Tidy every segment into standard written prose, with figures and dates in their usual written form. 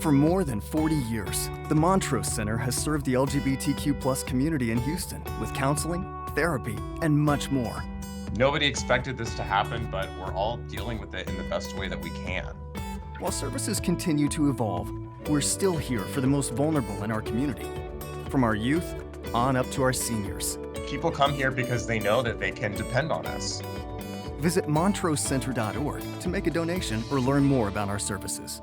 For more than 40 years, the Montrose Center has served the LGBTQ+ community in Houston with counseling, therapy, and much more. Nobody expected this to happen, but we're all dealing with it in the best way that we can. While services continue to evolve, we're still here for the most vulnerable in our community, from our youth on up to our seniors. People come here because they know that they can depend on us. Visit montrosecenter.org to make a donation or learn more about our services.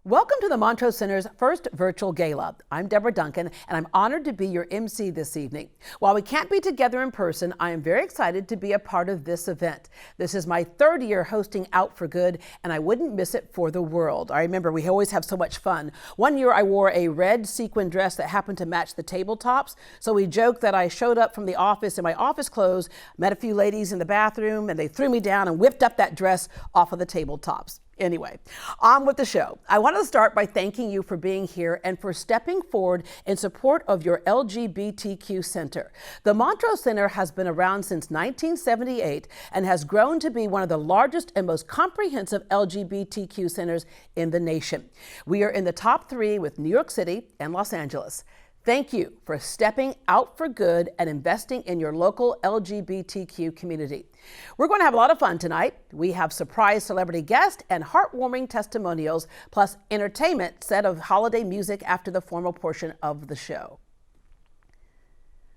Welcome to the Montrose Center's first virtual gala. I'm Deborah Duncan, and I'm honored to be your MC this evening. While we can't be together in person, I am very excited to be a part of this event. This is my third year hosting Out for Good, and I wouldn't miss it for the world. I remember we always have so much fun. One year I wore a red sequin dress that happened to match the tabletops, so we joked that I showed up from the office in my office clothes, met a few ladies in the bathroom, and they threw me down and whipped up that dress off of the tabletops. Anyway, on with the show. I want to start by thanking you for being here and for stepping forward in support of your LGBTQ Center. The Montrose Center has been around since 1978 and has grown to be one of the largest and most comprehensive LGBTQ centers in the nation. We are in the top 3 with New York City and Los Angeles. Thank you for stepping out for good and investing in your local LGBTQ community. We're going to have a lot of fun tonight. We have surprise celebrity guests and heartwarming testimonials, plus entertainment set of holiday music after the formal portion of the show.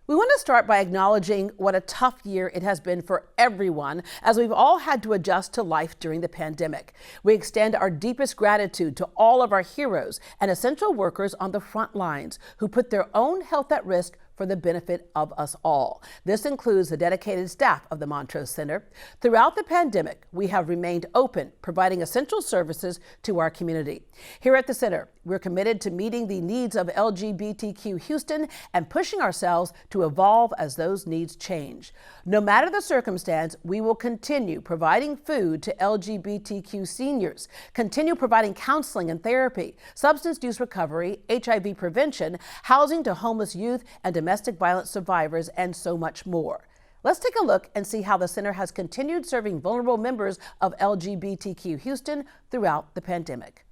We want to start by acknowledging what a tough year it has been for everyone as we've all had to adjust to life during the pandemic. We extend our deepest gratitude to all of our heroes and essential workers on the front lines who put their own health at risk for the benefit of us all. This includes the dedicated staff of the Montrose Center. Throughout the pandemic, we have remained open, providing essential services to our community. Here at the center, we're committed to meeting the needs of LGBTQ Houston and pushing ourselves to evolve as those needs change. No matter the circumstance, we will continue providing food to LGBTQ seniors, continue providing counseling and therapy, substance use recovery, HIV prevention, housing to homeless youth and domestic violence survivors, and so much more. Let's take a look and see how the center has continued serving vulnerable members of LGBTQ Houston throughout the pandemic.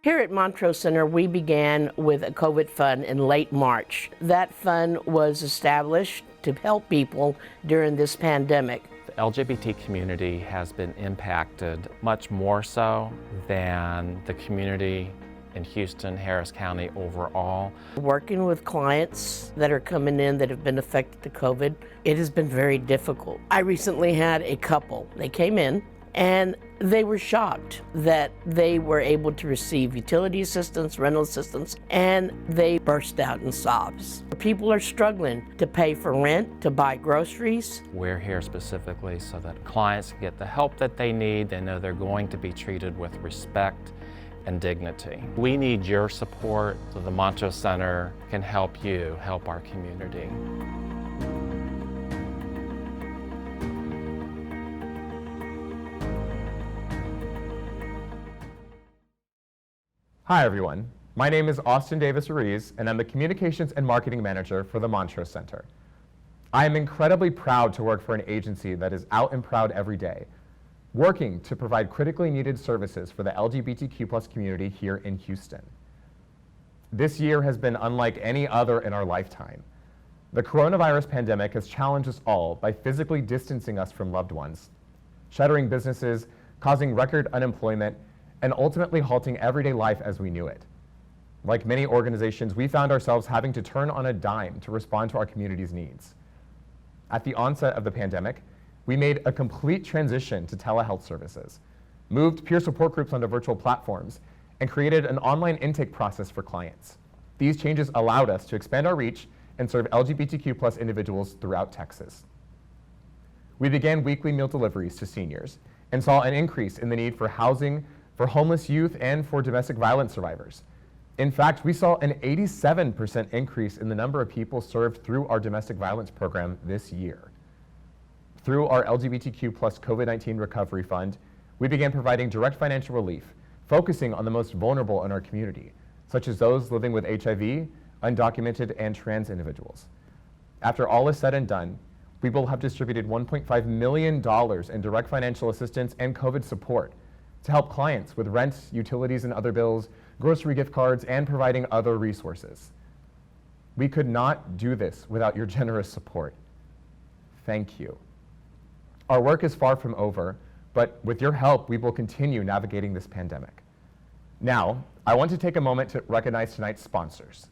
Here at Montrose Center, we began with a COVID fund in late March. That fund was established to help people during this pandemic. The LGBT community has been impacted much more so than the community in Houston, Harris County overall. Working with clients that are coming in that have been affected by COVID, it has been very difficult. I recently had a couple. They came in and they were shocked that they were able to receive utility assistance, rental assistance, and they burst out in sobs. People are struggling to pay for rent, to buy groceries. We're here specifically so that clients can get the help that they need. They know they're going to be treated with respect and dignity. We need your support so the Montrose Center can help you help our community. Hi everyone, my name is Austin Davis-Ruiz and I'm the Communications and Marketing Manager for the Montrose Center. I am incredibly proud to work for an agency that is out and proud every day, working to provide critically needed services for the LGBTQ+ community here in Houston. This year has been unlike any other in our lifetime. The coronavirus pandemic has challenged us all by physically distancing us from loved ones, shuttering businesses, causing record unemployment, and ultimately halting everyday life as we knew it. Like many organizations, we found ourselves having to turn on a dime to respond to our community's needs. At the onset of the pandemic, we made a complete transition to telehealth services, moved peer support groups onto virtual platforms, and created an online intake process for clients. These changes allowed us to expand our reach and serve LGBTQ+ individuals throughout Texas. We began weekly meal deliveries to seniors and saw an increase in the need for housing for homeless youth and for domestic violence survivors. In fact, we saw an 87% increase in the number of people served through our domestic violence program this year. Through our LGBTQ+ COVID-19 Recovery Fund, we began providing direct financial relief, focusing on the most vulnerable in our community, such as those living with HIV, undocumented, and trans individuals. After all is said and done, we will have distributed $1.5 million in direct financial assistance and COVID support to help clients with rent, utilities and other bills, grocery gift cards, and providing other resources. We could not do this without your generous support. Thank you. Our work is far from over, but with your help, we will continue navigating this pandemic. Now, I want to take a moment to recognize tonight's sponsors.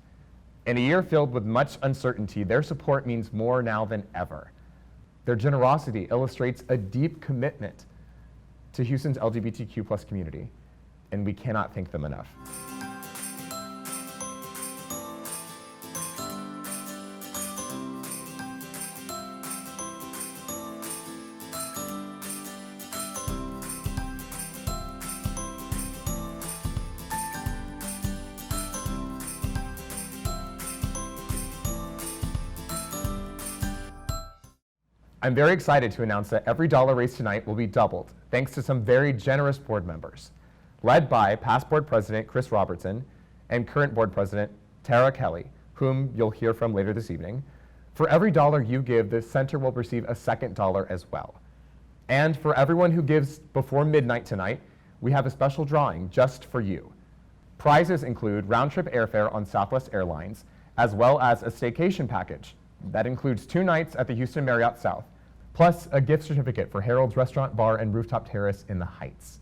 In a year filled with much uncertainty, their support means more now than ever. Their generosity illustrates a deep commitment to Houston's LGBTQ+ community, and we cannot thank them enough. I'm very excited to announce that every dollar raised tonight will be doubled, thanks to some very generous board members, led by past board president Chris Robertson and current board president Tara Kelly, whom you'll hear from later this evening. For every dollar you give, the center will receive a second dollar as well. And for everyone who gives before midnight tonight, we have a special drawing just for you. Prizes include round-trip airfare on Southwest Airlines, as well as a staycation package that includes 2 nights at the Houston Marriott South, plus a gift certificate for Harold's Restaurant, Bar, and Rooftop Terrace in the Heights.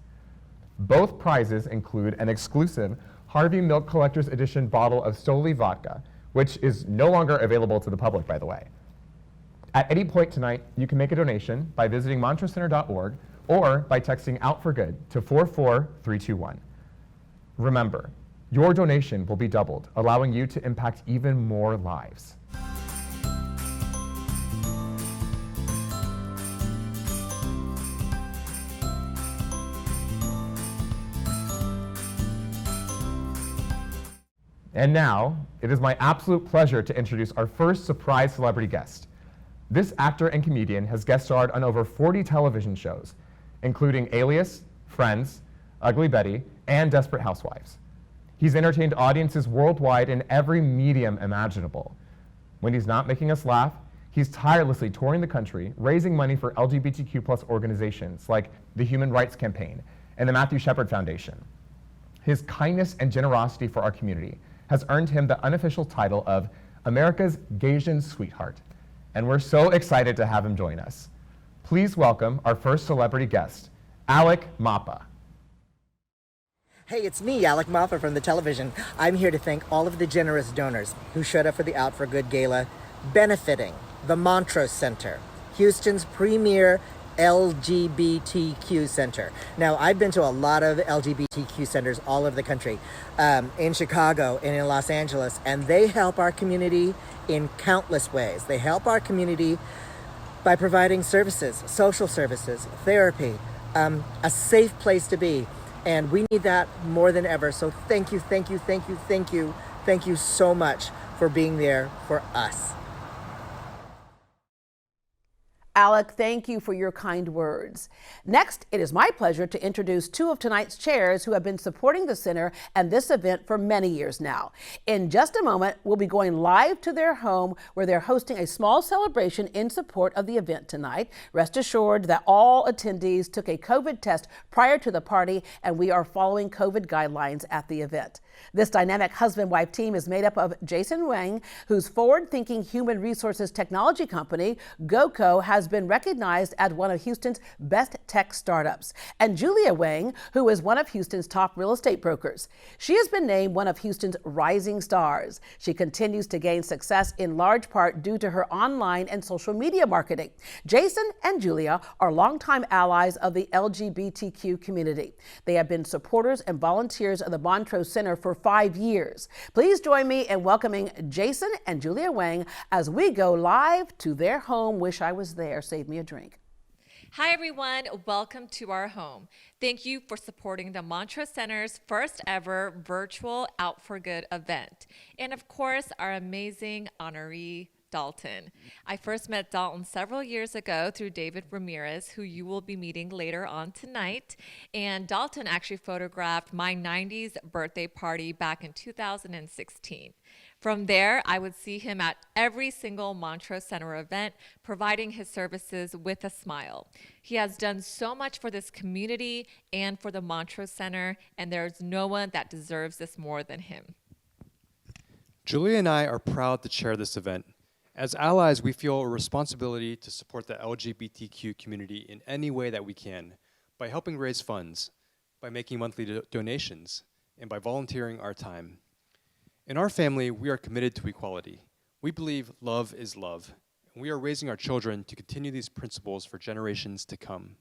Both prizes include an exclusive Harvey Milk Collector's Edition bottle of Stoli vodka, which is no longer available to the public, by the way. At any point tonight, you can make a donation by visiting montrosecenter.org or by texting Out for Good to 44321. Remember, your donation will be doubled, allowing you to impact even more lives. And now, it is my absolute pleasure to introduce our first surprise celebrity guest. This actor and comedian has guest starred on over 40 television shows, including Alias, Friends, Ugly Betty, and Desperate Housewives. He's entertained audiences worldwide in every medium imaginable. When he's not making us laugh, he's tirelessly touring the country, raising money for LGBTQ+ organizations like the Human Rights Campaign and the Matthew Shepard Foundation. His kindness and generosity for our community has earned him the unofficial title of America's Gaysian Sweetheart, and we're so excited to have him join us. Please welcome our first celebrity guest, Alec Mapa. Hey, it's me, Alec Mapa from the television. I'm here to thank all of the generous donors who showed up for the Out for Good Gala, benefiting the Montrose Center, Houston's premier LGBTQ center. Now, I've been to a lot of LGBTQ centers all over the country, in Chicago and in Los Angeles, and they help our community in countless ways. They help our community by providing services, social services, therapy, a safe place to be, and we need that more than ever. So thank you, thank you, thank you, thank you, thank you so much for being there for us. Alec, thank you for your kind words. Next, it is my pleasure to introduce 2 of tonight's chairs who have been supporting the center and this event for many years now. In just a moment, we'll be going live to their home where they're hosting a small celebration in support of the event tonight. Rest assured that all attendees took a COVID test prior to the party, and we are following COVID guidelines at the event. This dynamic husband-wife team is made up of Jason Wang, whose forward-thinking human resources technology company, GoCo, has been recognized as one of Houston's best tech startups, and Julia Wang, who is one of Houston's top real estate brokers. She has been named one of Houston's rising stars. She continues to gain success in large part due to her online and social media marketing. Jason and Julia are longtime allies of the LGBTQ community. They have been supporters and volunteers of the Montrose Center for 5 years. Please join me in welcoming Jason and Julia Wang as we go live to their home. Wish I was there. Save me a drink. Hi everyone, welcome to our home. Thank you for supporting the Montrose Center's first ever virtual Out for Good event. And of course, our amazing honoree Dalton. I first met Dalton several years ago through David Ramirez, who you will be meeting later on tonight. And Dalton actually photographed my 90s birthday party back in 2016. From there, I would see him at every single Montrose Center event, providing his services with a smile. He has done so much for this community and for the Montrose Center, and there's no one that deserves this more than him. Julia and I are proud to chair this event. As allies, we feel a responsibility to support the LGBTQ community in any way that we can, by helping raise funds, by making monthly donations, and by volunteering our time. In our family, we are committed to equality. We believe love is love, and we are raising our children to continue these principles for generations to come.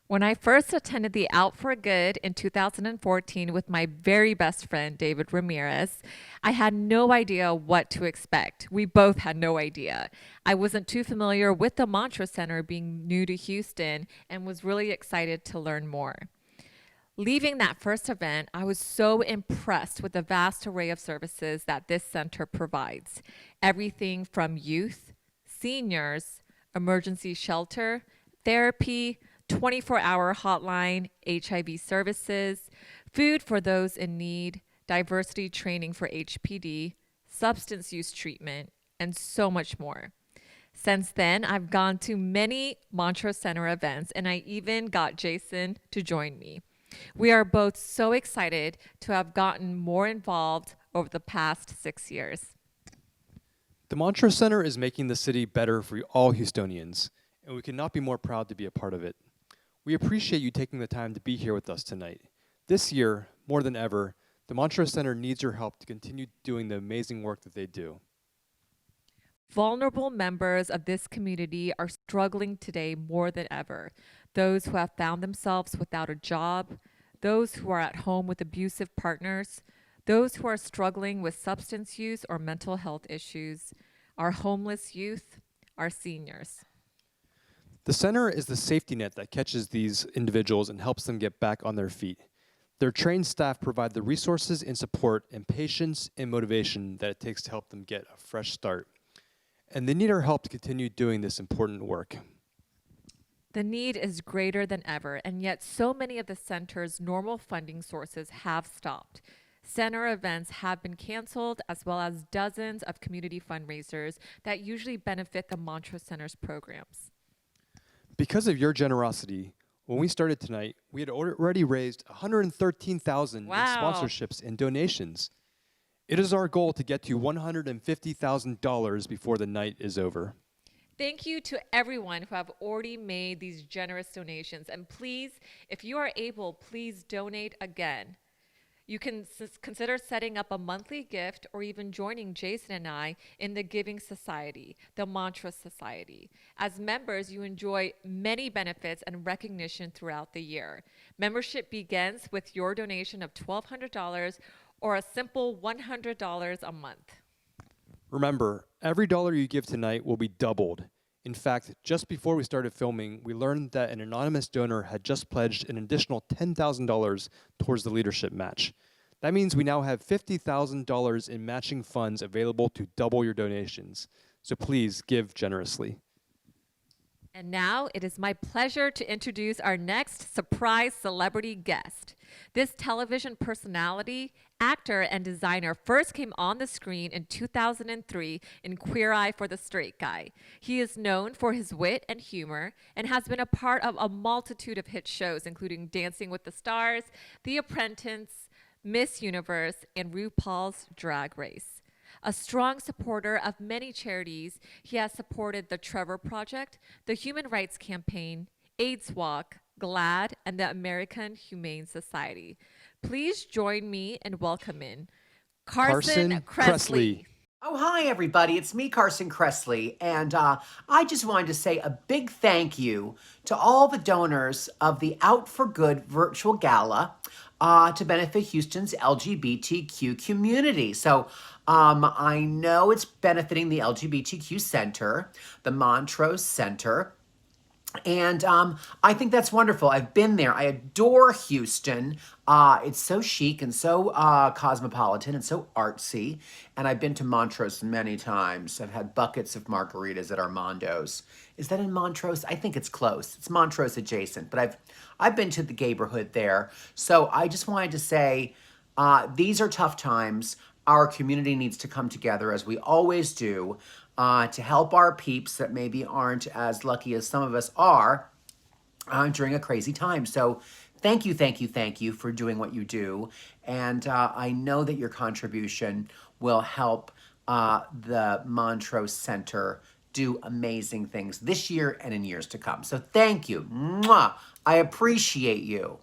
When I first attended the Out for Good in 2014 with my very best friend, David Ramirez, I had no idea what to expect. We both had no idea. I wasn't too familiar with the Montrose Center, being new to Houston, and was really excited to learn more. Leaving that first event, I was so impressed with the vast array of services that this center provides. Everything from youth, seniors, emergency shelter, therapy, 24-hour hotline, HIV services, food for those in need, diversity training for HPD, substance use treatment, and so much more. Since then, I've gone to many Montrose Center events, and I even got Jason to join me. We are both so excited to have gotten more involved over the past 6 years. The Montrose Center is making the city better for all Houstonians, and we could not be more proud to be a part of it. We appreciate you taking the time to be here with us tonight. This year, more than ever, the Montrose Center needs your help to continue doing the amazing work that they do. Vulnerable members of this community are struggling today more than ever. Those who have found themselves without a job, those who are at home with abusive partners, those who are struggling with substance use or mental health issues, our homeless youth, our seniors. The center is the safety net that catches these individuals and helps them get back on their feet. Their trained staff provide the resources and support and patience and motivation that it takes to help them get a fresh start. And they need our help to continue doing this important work. The need is greater than ever, and yet so many of the center's normal funding sources have stopped. Center events have been canceled, as well as dozens of community fundraisers that usually benefit the Montrose Center's programs. Because of your generosity, when we started tonight, we had already raised $113,000 in sponsorships and donations. It is our goal to get to $150,000 before the night is over. Thank you to everyone who have already made these generous donations. And please, if you are able, please donate again. You can consider setting up a monthly gift or even joining Jason and I in the Giving Society, the Montrose Society. As members, you enjoy many benefits and recognition throughout the year. Membership begins with your donation of $1,200 or a simple $100 a month. Remember, every dollar you give tonight will be doubled. In fact, just before we started filming, we learned that an anonymous donor had just pledged an additional $10,000 towards the leadership match. That means we now have $50,000 in matching funds available to double your donations. So please give generously. And now it is my pleasure to introduce our next surprise celebrity guest. This television personality, actor, and designer first came on the screen in 2003 in Queer Eye for the Straight Guy. He is known for his wit and humor and has been a part of a multitude of hit shows, including Dancing with the Stars, The Apprentice, Miss Universe, and RuPaul's Drag Race. A strong supporter of many charities, he has supported the Trevor Project, the Human Rights Campaign, AIDS Walk, GLAAD, and the American Humane Society. Please join me in welcoming Carson Kressley. Oh, hi, everybody. It's me, Carson Kressley. And I just wanted to say a big thank you to all the donors of the Out for Good virtual gala to benefit Houston's LGBTQ community. So I know it's benefiting the LGBTQ Center, the Montrose Center, and I think that's wonderful. I've been there. I adore Houston. It's so chic and so cosmopolitan and so artsy. And I've been to Montrose many times. I've had buckets of margaritas at Armando's. Is that in Montrose? I think it's close. It's Montrose adjacent, but I've been to the neighborhood there. So I just wanted to say, these are tough times. Our community needs to come together, as we always do, to help our peeps that maybe aren't as lucky as some of us are during a crazy time. So thank you for doing what you do. And I know that your contribution will help the Montrose Center do amazing things this year and in years to come. So thank you. Mwah! I appreciate you.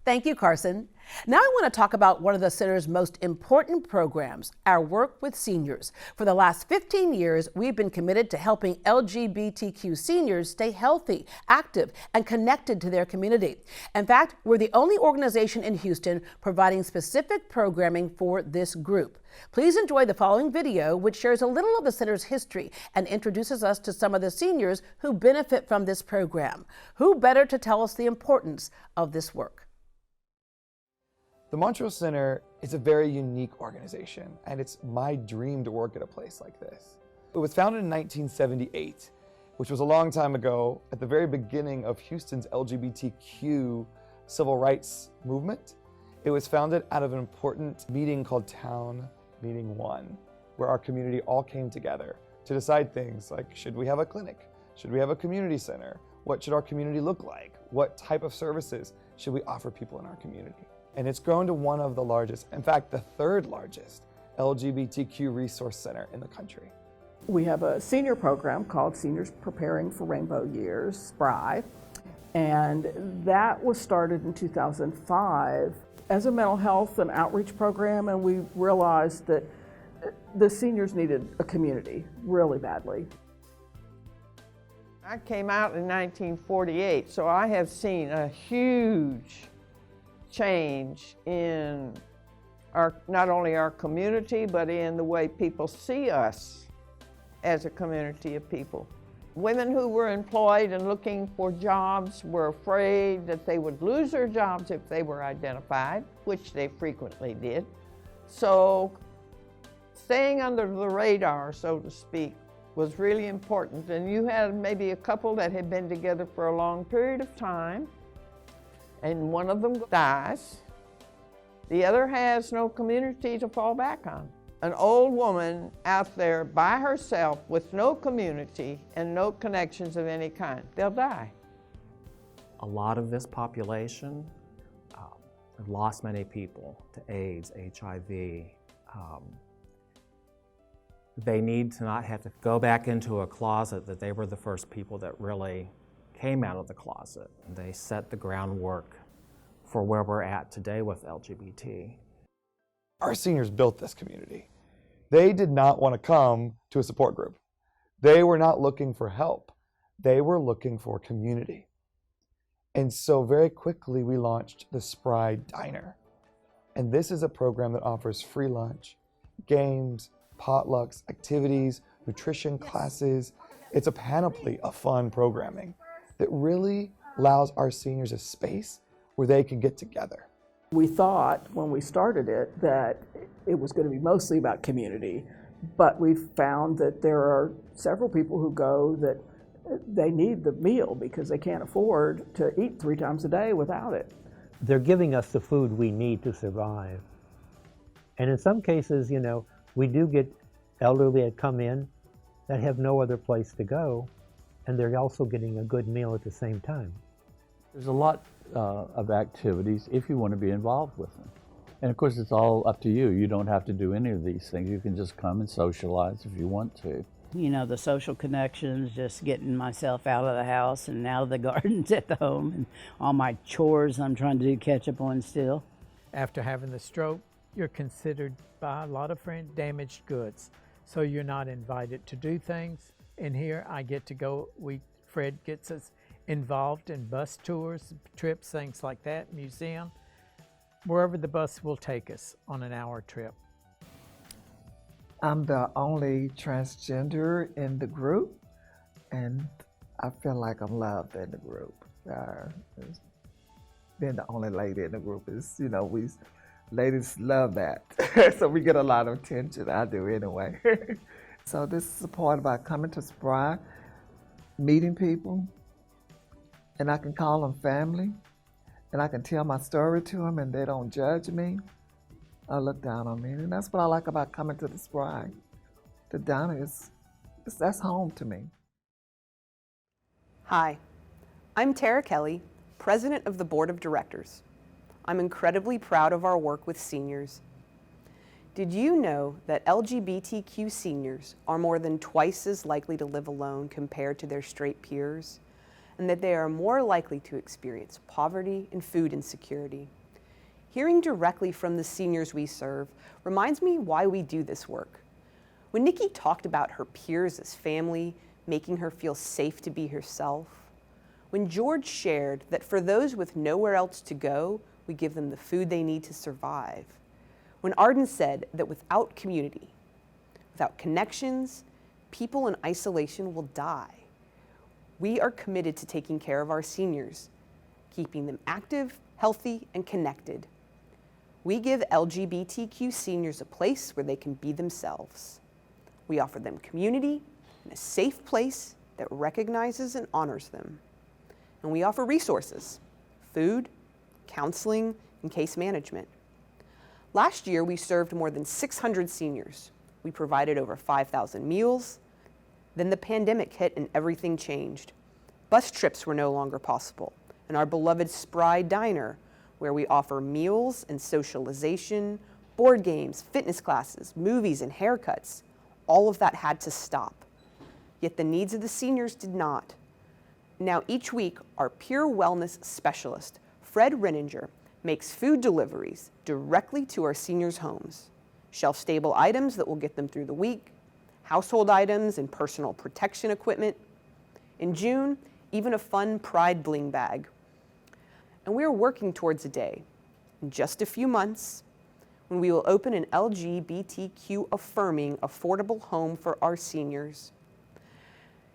Thank you, Carson. Now I want to talk about one of the center's most important programs, our work with seniors. For the last 15 years, we've been committed to helping LGBTQ seniors stay healthy, active, and connected to their community. In fact, we're the only organization in Houston providing specific programming for this group. Please enjoy the following video, which shares a little of the center's history and introduces us to some of the seniors who benefit from this program. Who better to tell us the importance of this work? The Montrose Center is a very unique organization, and it's my dream to work at a place like this. It was founded in 1978, which was a long time ago, at the very beginning of Houston's LGBTQ civil rights movement. It was founded out of an important meeting called Town Meeting 1, where our community all came together to decide things like, should we have a clinic? Should we have a community center? What should our community look like? What type of services should we offer people in our community? And it's grown to one of the largest, in fact, the third largest LGBTQ resource center in the country. We have a senior program called Seniors Preparing for Rainbow Years, SPRY, and that was started in 2005 as a mental health and outreach program, and we realized that the seniors needed a community really badly. I came out in 1948, so I have seen a huge change in not only our community, but in the way people see us as a community of people. Women who were employed and looking for jobs were afraid that they would lose their jobs if they were identified, which they frequently did. So staying under the radar, so to speak, was really important. And you had maybe a couple that had been together for a long period of time, and one of them dies. The other has no community to fall back on. An old woman out there by herself with no community and no connections of any kind, they'll die. A lot of this population have lost many people to AIDS, HIV. They need to not have to go back into a closet, that they were the first people that really came out of the closet. They set the groundwork for where we're at today with LGBT. Our seniors built this community. They did not want to come to a support group. They were not looking for help. They were looking for community. And so very quickly we launched the SPRY Diner. And this is a program that offers free lunch, games, potlucks, activities, nutrition classes. It's a panoply of fun programming that really allows our seniors a space where they can get together. We thought when we started it that it was going to be mostly about community, but we've found that there are several people who go that they need the meal because they can't afford to eat 3 times a day without it. They're giving us the food we need to survive. And in some cases, you know, we do get elderly that come in that have no other place to go, and they're also getting a good meal at the same time. There's a lot of activities if you want to be involved with them. And of course, it's all up to you. You don't have to do any of these things. You can just come and socialize if you want to. You know, the social connections, just getting myself out of the house and out of the gardens at the home, and all my chores I'm trying to do catch up on still. After having the stroke, you're considered by a lot of friends damaged goods. So you're not invited to do things. And here I get to go, Fred gets us involved in bus tours, trips, things like that, museum, wherever the bus will take us on an hour trip. I'm the only transgender in the group, and I feel like I'm loved in the group. being the only lady in the group is, you know, ladies love that. So we get a lot of attention. I do anyway. So this is the part about coming to Spry, meeting people, and I can call them family, and I can tell my story to them, and they don't judge me or look down on me. And that's what I like about coming to the Spry. The Donna that's home to me. Hi, I'm Tara Kelly, President of the Board of Directors. I'm incredibly proud of our work with seniors. Did you know that LGBTQ seniors are more than twice as likely to live alone compared to their straight peers, and that they are more likely to experience poverty and food insecurity? Hearing directly from the seniors we serve reminds me why we do this work. When Nikki talked about her peers as family, making her feel safe to be herself, when George shared that for those with nowhere else to go, we give them the food they need to survive, when Arden said that without community, without connections, people in isolation will die, we are committed to taking care of our seniors, keeping them active, healthy, and connected. We give LGBTQ seniors a place where they can be themselves. We offer them community and a safe place that recognizes and honors them. And we offer resources, food, counseling, and case management. Last year, we served more than 600 seniors. We provided over 5,000 meals. Then the pandemic hit and everything changed. Bus trips were no longer possible, and our beloved Spry Diner, where we offer meals and socialization, board games, fitness classes, movies, and haircuts, all of that had to stop. Yet the needs of the seniors did not. Now each week, our peer wellness specialist, Fred Renninger, makes food deliveries directly to our seniors' homes. Shelf-stable items that will get them through the week, household items and personal protection equipment. In June, even a fun Pride bling bag. And we are working towards a day, in just a few months, when we will open an LGBTQ affirming affordable home for our seniors.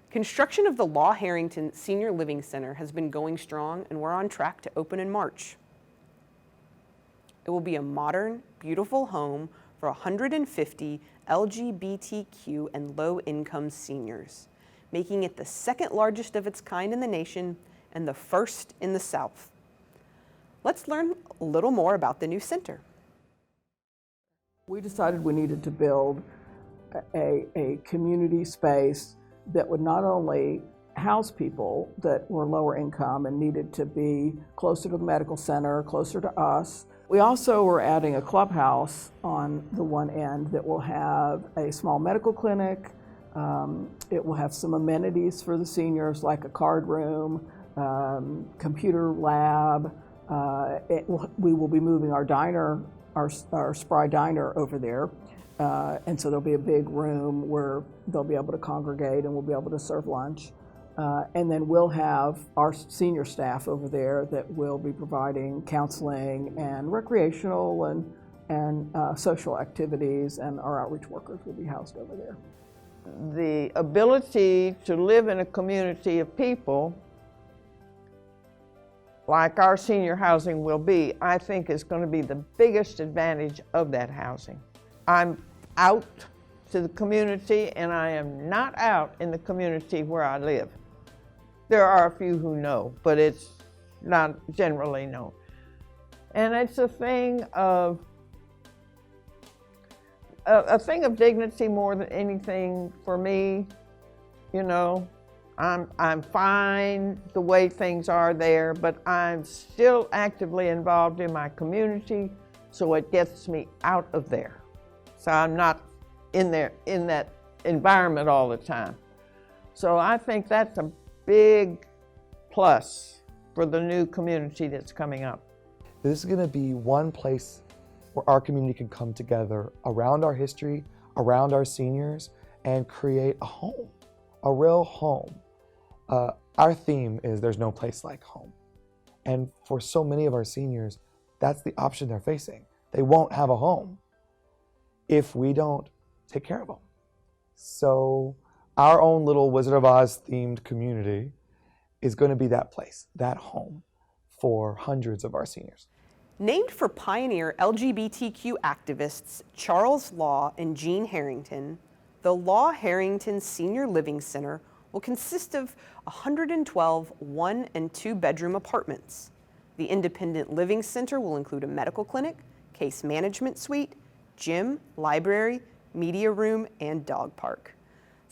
Construction of the Law Harrington Senior Living Center has been going strong, and we're on track to open in March. It will be a modern, beautiful home for 150 LGBTQ and low-income seniors, making it the second largest of its kind in the nation and the first in the South. Let's learn a little more about the new center. We decided we needed to build a community space that would not only house people that were lower income and needed to be closer to the medical center, closer to us. We also were adding a clubhouse on the one end that will have a small medical clinic. It will have some amenities for the seniors like a card room, computer lab. We will be moving our diner, our Spry Diner over there. And so there'll be a big room where they'll be able to congregate and we'll be able to serve lunch. And then we'll have our senior staff over there that will be providing counseling and recreational and social activities, and our outreach workers will be housed over there. The ability to live in a community of people like our senior housing will be, I think is going to be the biggest advantage of that housing. I'm out to the community and I am not out in the community where I live. There are a few who know, but it's not generally known. And it's a thing of dignity more than anything for me. You know, I'm fine the way things are there, but I'm still actively involved in my community, so it gets me out of there. So I'm not in that environment all the time. So I think that's a big plus for the new community that's coming up. This is going to be one place where our community can come together around our history, around our seniors, and create a home, a real home. Our theme is there's no place like home. And for so many of our seniors, that's the option they're facing. They won't have a home if we don't take care of them. So our own little Wizard of Oz themed community is going to be that place, that home for hundreds of our seniors. Named for pioneer LGBTQ activists Charles Law and Jean Harrington, the Law Harrington Senior Living Center will consist of 112 one- and two-bedroom apartments. The independent living center will include a medical clinic, case management suite, gym, library, media room, and dog park.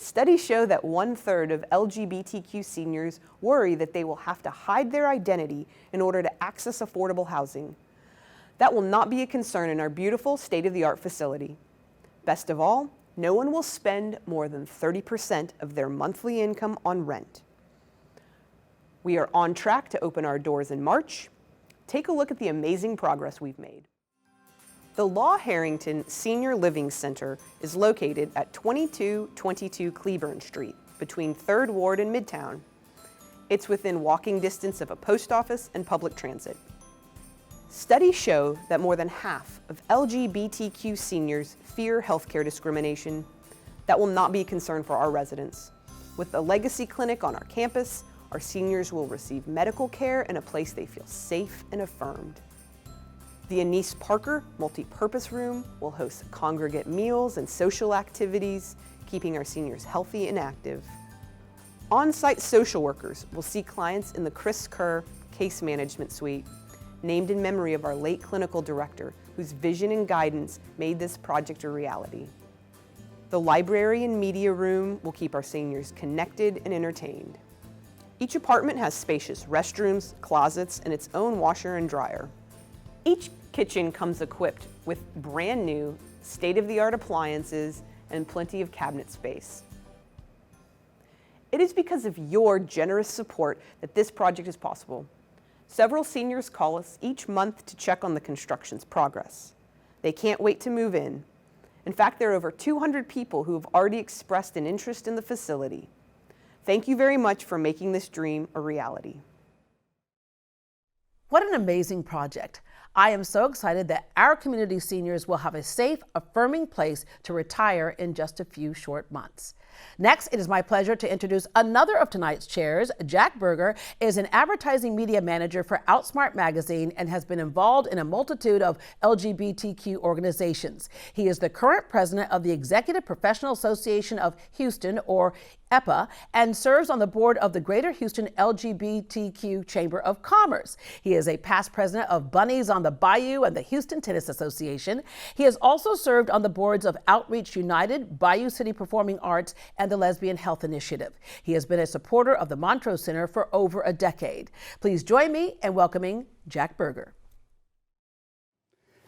Studies show that 1/3 of LGBTQ seniors worry that they will have to hide their identity in order to access affordable housing. That will not be a concern in our beautiful state-of-the-art facility. Best of all, no one will spend more than 30% of their monthly income on rent. We are on track to open our doors in March. Take a look at the amazing progress we've made. The Law Harrington Senior Living Center is located at 2222 Cleburne Street, between 3rd Ward and Midtown. It's within walking distance of a post office and public transit. Studies show that more than half of LGBTQ seniors fear healthcare discrimination. That will not be a concern for our residents. With the Legacy Clinic on our campus, our seniors will receive medical care in a place they feel safe and affirmed. The Anise Parker Multi-Purpose Room will host congregate meals and social activities, keeping our seniors healthy and active. On-site social workers will see clients in the Chris Kerr Case Management Suite, named in memory of our late clinical director, whose vision and guidance made this project a reality. The library and media room will keep our seniors connected and entertained. Each apartment has spacious restrooms, closets, and its own washer and dryer. Each kitchen comes equipped with brand new, state-of-the-art appliances and plenty of cabinet space. It is because of your generous support that this project is possible. Several seniors call us each month to check on the construction's progress. They can't wait to move in. In fact, there are over 200 people who have already expressed an interest in the facility. Thank you very much for making this dream a reality. What an amazing project. I am so excited that our community seniors will have a safe, affirming place to retire in just a few short months. Next, it is my pleasure to introduce another of tonight's chairs. Jack Berger is an advertising media manager for Outsmart magazine and has been involved in a multitude of LGBTQ organizations. He is the current president of the Executive Professional Association of Houston, or EPA, and serves on the board of the Greater Houston LGBTQ Chamber of Commerce. He is a past president of Bunnies on the Bayou and the Houston Tennis Association. He has also served on the boards of Outreach United, Bayou City Performing Arts, and the Lesbian Health Initiative. He has been a supporter of the Montrose Center for over a decade. Please join me in welcoming Jack Berger.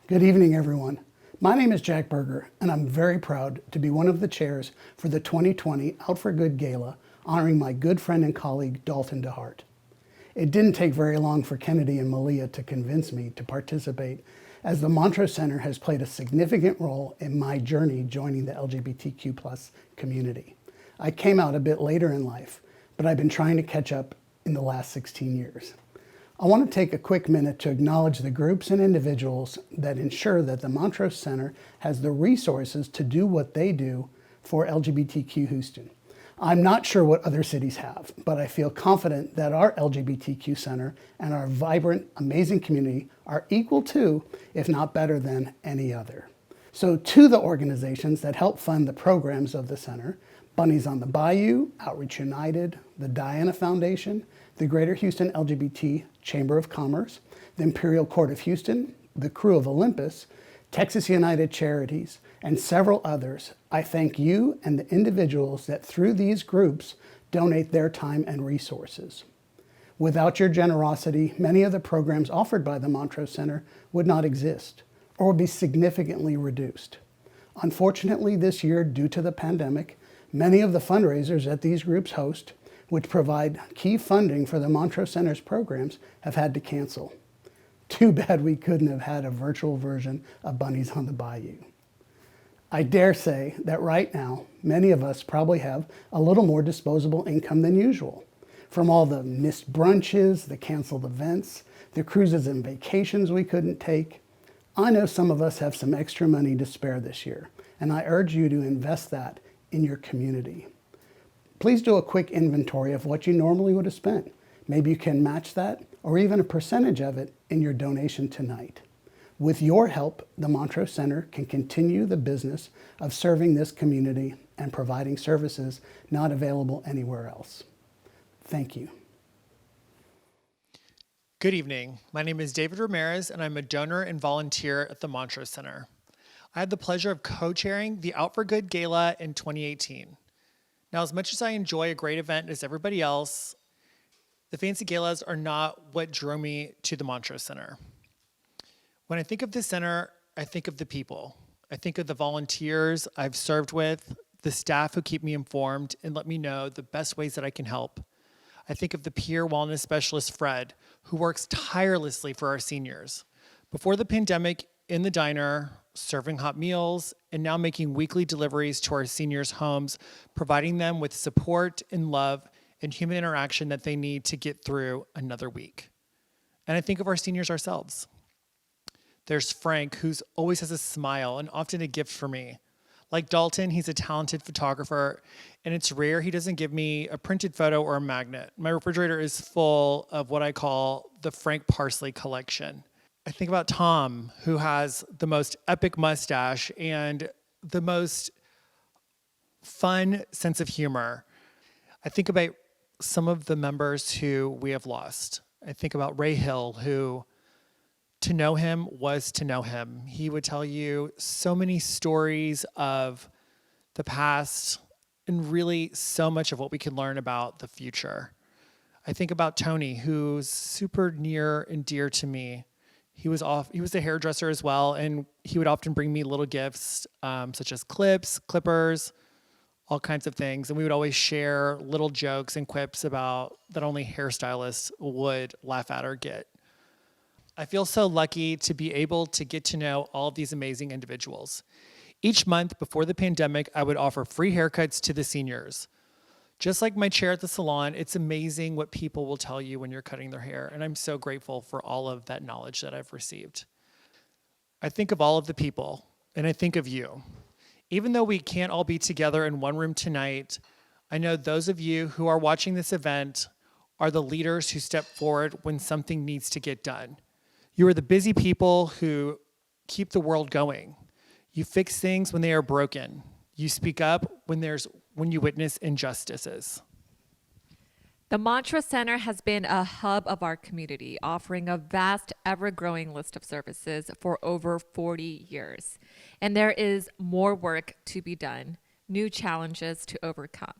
Good evening, everyone. My name is Jack Berger, and I'm very proud to be one of the chairs for the 2020 Out for Good Gala, honoring my good friend and colleague, Dalton DeHart. It didn't take very long for Kennedy and Malia to convince me to participate, as the Montrose Center has played a significant role in my journey joining the LGBTQ+ community. I came out a bit later in life, but I've been trying to catch up in the last 16 years. I want to take a quick minute to acknowledge the groups and individuals that ensure that the Montrose Center has the resources to do what they do for LGBTQ Houston. I'm not sure what other cities have, but I feel confident that our LGBTQ Center and our vibrant, amazing community are equal to, if not better than, any other. So to the organizations that help fund the programs of the center, Bunnies on the Bayou, Outreach United, the Diana Foundation, the Greater Houston LGBT Chamber of Commerce, the Imperial Court of Houston, the Crew of Olympus, Texas United Charities, and several others, I thank you and the individuals that through these groups donate their time and resources. Without your generosity, many of the programs offered by the Montrose Center would not exist or would be significantly reduced. Unfortunately, this year, due to the pandemic, many of the fundraisers that these groups host, which provide key funding for the Montrose Center's programs, have had to cancel. Too bad we couldn't have had a virtual version of Bunnies on the Bayou. I dare say that right now, many of us probably have a little more disposable income than usual. From all the missed brunches, the canceled events, the cruises and vacations we couldn't take, I know some of us have some extra money to spare this year, and I urge you to invest that in your community. Please do a quick inventory of what you normally would have spent. Maybe you can match that or even a percentage of it in your donation tonight. With your help, the Montrose Center can continue the business of serving this community and providing services not available anywhere else. Thank you. Good evening. My name is David Ramirez, and I'm a donor and volunteer at the Montrose Center. I had the pleasure of co-chairing the Out for Good Gala in 2018. Now, as much as I enjoy a great event as everybody else, the fancy galas are not what drew me to the Montrose Center. When I think of the center, I think of the people. I think of the volunteers I've served with, the staff who keep me informed and let me know the best ways that I can help. I think of the peer wellness specialist, Fred, who works tirelessly for our seniors. Before the pandemic, in the diner, serving hot meals, and now making weekly deliveries to our seniors' homes, providing them with support and love and human interaction that they need to get through another week. And I think of our seniors ourselves. There's Frank, who always has a smile and often a gift for me. Like Dalton, he's a talented photographer, and it's rare he doesn't give me a printed photo or a magnet. My refrigerator is full of what I call the Frank Parsley collection. I think about Tom, who has the most epic mustache and the most fun sense of humor. I think about some of the members who we have lost. I think about Ray Hill, who to know him was to know him. He would tell you so many stories of the past and really so much of what we can learn about the future. I think about Tony, who's super near and dear to me. He was a hairdresser as well, and he would often bring me little gifts, such as clips, clippers, all kinds of things. And we would always share little jokes and quips about that only hairstylists would laugh at or get. I feel so lucky to be able to get to know all of these amazing individuals. Each month before the pandemic, I would offer free haircuts to the seniors. Just like my chair at the salon, it's amazing what people will tell you when you're cutting their hair, and I'm so grateful for all of that knowledge that I've received. I think of all of the people, and I think of you. Even though we can't all be together in one room tonight, I know those of you who are watching this event are the leaders who step forward when something needs to get done. You are the busy people who keep the world going. You fix things when they are broken. You speak up when you witness injustices. The Montrose Center has been a hub of our community, offering a vast, ever-growing list of services for over 40 years. And there is more work to be done, new challenges to overcome.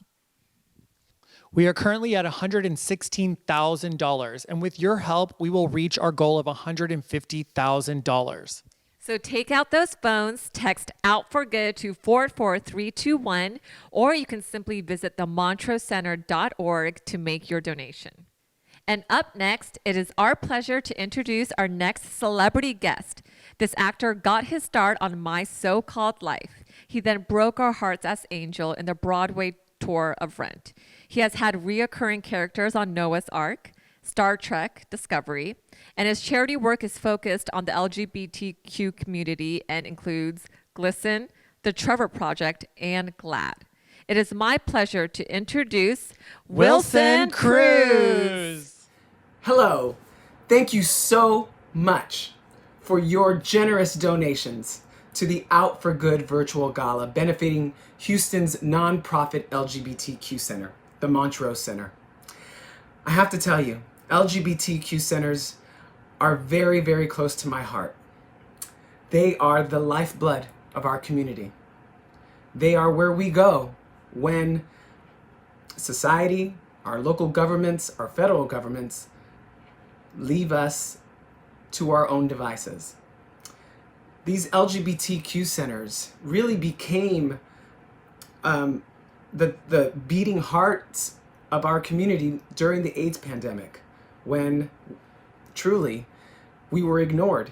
We are currently at $116,000, and with your help, we will reach our goal of $150,000. So take out those phones, text Out for Good to 44321, or you can simply visit themontrosecenter.org to make your donation. And up next, it is our pleasure to introduce our next celebrity guest. This actor got his start on My So-Called Life. He then broke our hearts as Angel in the Broadway tour of Rent. He has had reoccurring characters on Noah's Ark, Star Trek Discovery, and his charity work is focused on the LGBTQ community and includes Glisten, The Trevor Project, and GLAAD. It is my pleasure to introduce Wilson Cruz. Hello. Thank you so much for your generous donations to the Out for Good virtual gala benefiting Houston's nonprofit LGBTQ center, the Montrose Center. I have to tell you, LGBTQ centers are very, very close to my heart. They are the lifeblood of our community. They are where we go when society, our local governments, our federal governments leave us to our own devices. These LGBTQ centers really became the beating hearts of our community during the AIDS pandemic, when truly we were ignored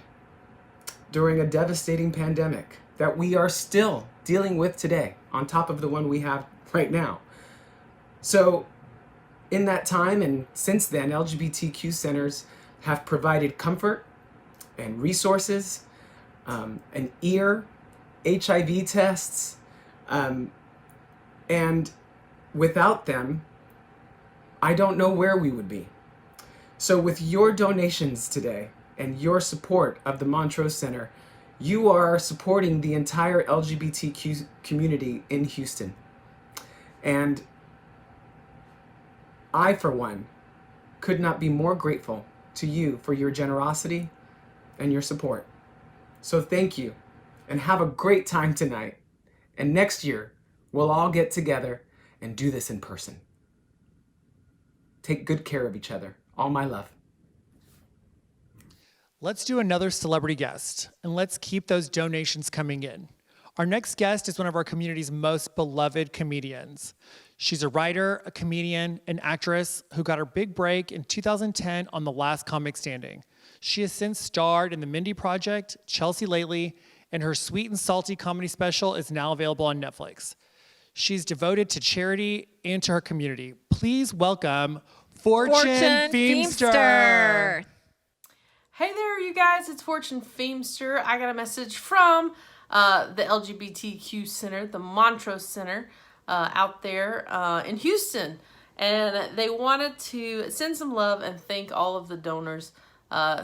during a devastating pandemic that we are still dealing with today, on top of the one we have right now. So in that time and since then, LGBTQ centers have provided comfort and resources, an ear, HIV tests, and without them, I don't know where we would be. So with your donations today and your support of the Montrose Center, you are supporting the entire LGBTQ community in Houston. And I, for one, could not be more grateful to you for your generosity and your support. So thank you, and have a great time tonight. And next year, we'll all get together and do this in person. Take good care of each other. All my love. Let's do another celebrity guest, and let's keep those donations coming in. Our next guest is one of our community's most beloved comedians. She's a writer, a comedian, an actress who got her big break in 2010 on The Last Comic Standing. She has since starred in The Mindy Project, Chelsea Lately, and her sweet and salty comedy special is now available on Netflix. She's devoted to charity and to her community. Please welcome Fortune Feemster. Hey there, you guys. It's Fortune Feemster. I got a message from the LGBTQ Center, the Montrose Center, out there in Houston. And they wanted to send some love and thank all of the donors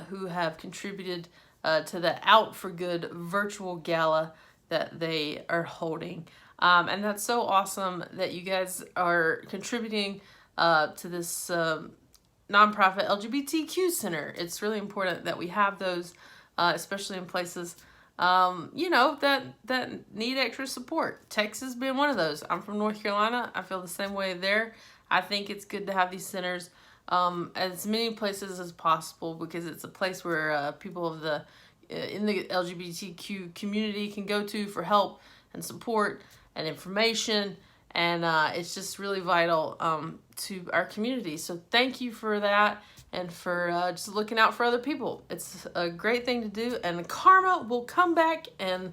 who have contributed to the Out for Good virtual gala that they are holding. And that's so awesome that you guys are contributing to this nonprofit LGBTQ Center. It's really important that we have those, especially in places, that need extra support. Texas being one of those. I'm from North Carolina. I feel the same way there. I think it's good to have these centers as many places as possible, because it's a place where people of in the LGBTQ community can go to for help and support and information, and it's just really vital to our community. So thank you for that, and for just looking out for other people. It's a great thing to do, and karma will come back and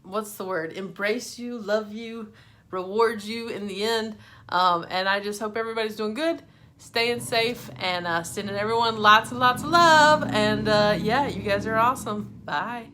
what's the word? Embrace you, love you, reward you in the end. And I just hope everybody's doing good, staying safe, and sending everyone lots and lots of love. And yeah, you guys are awesome. Bye.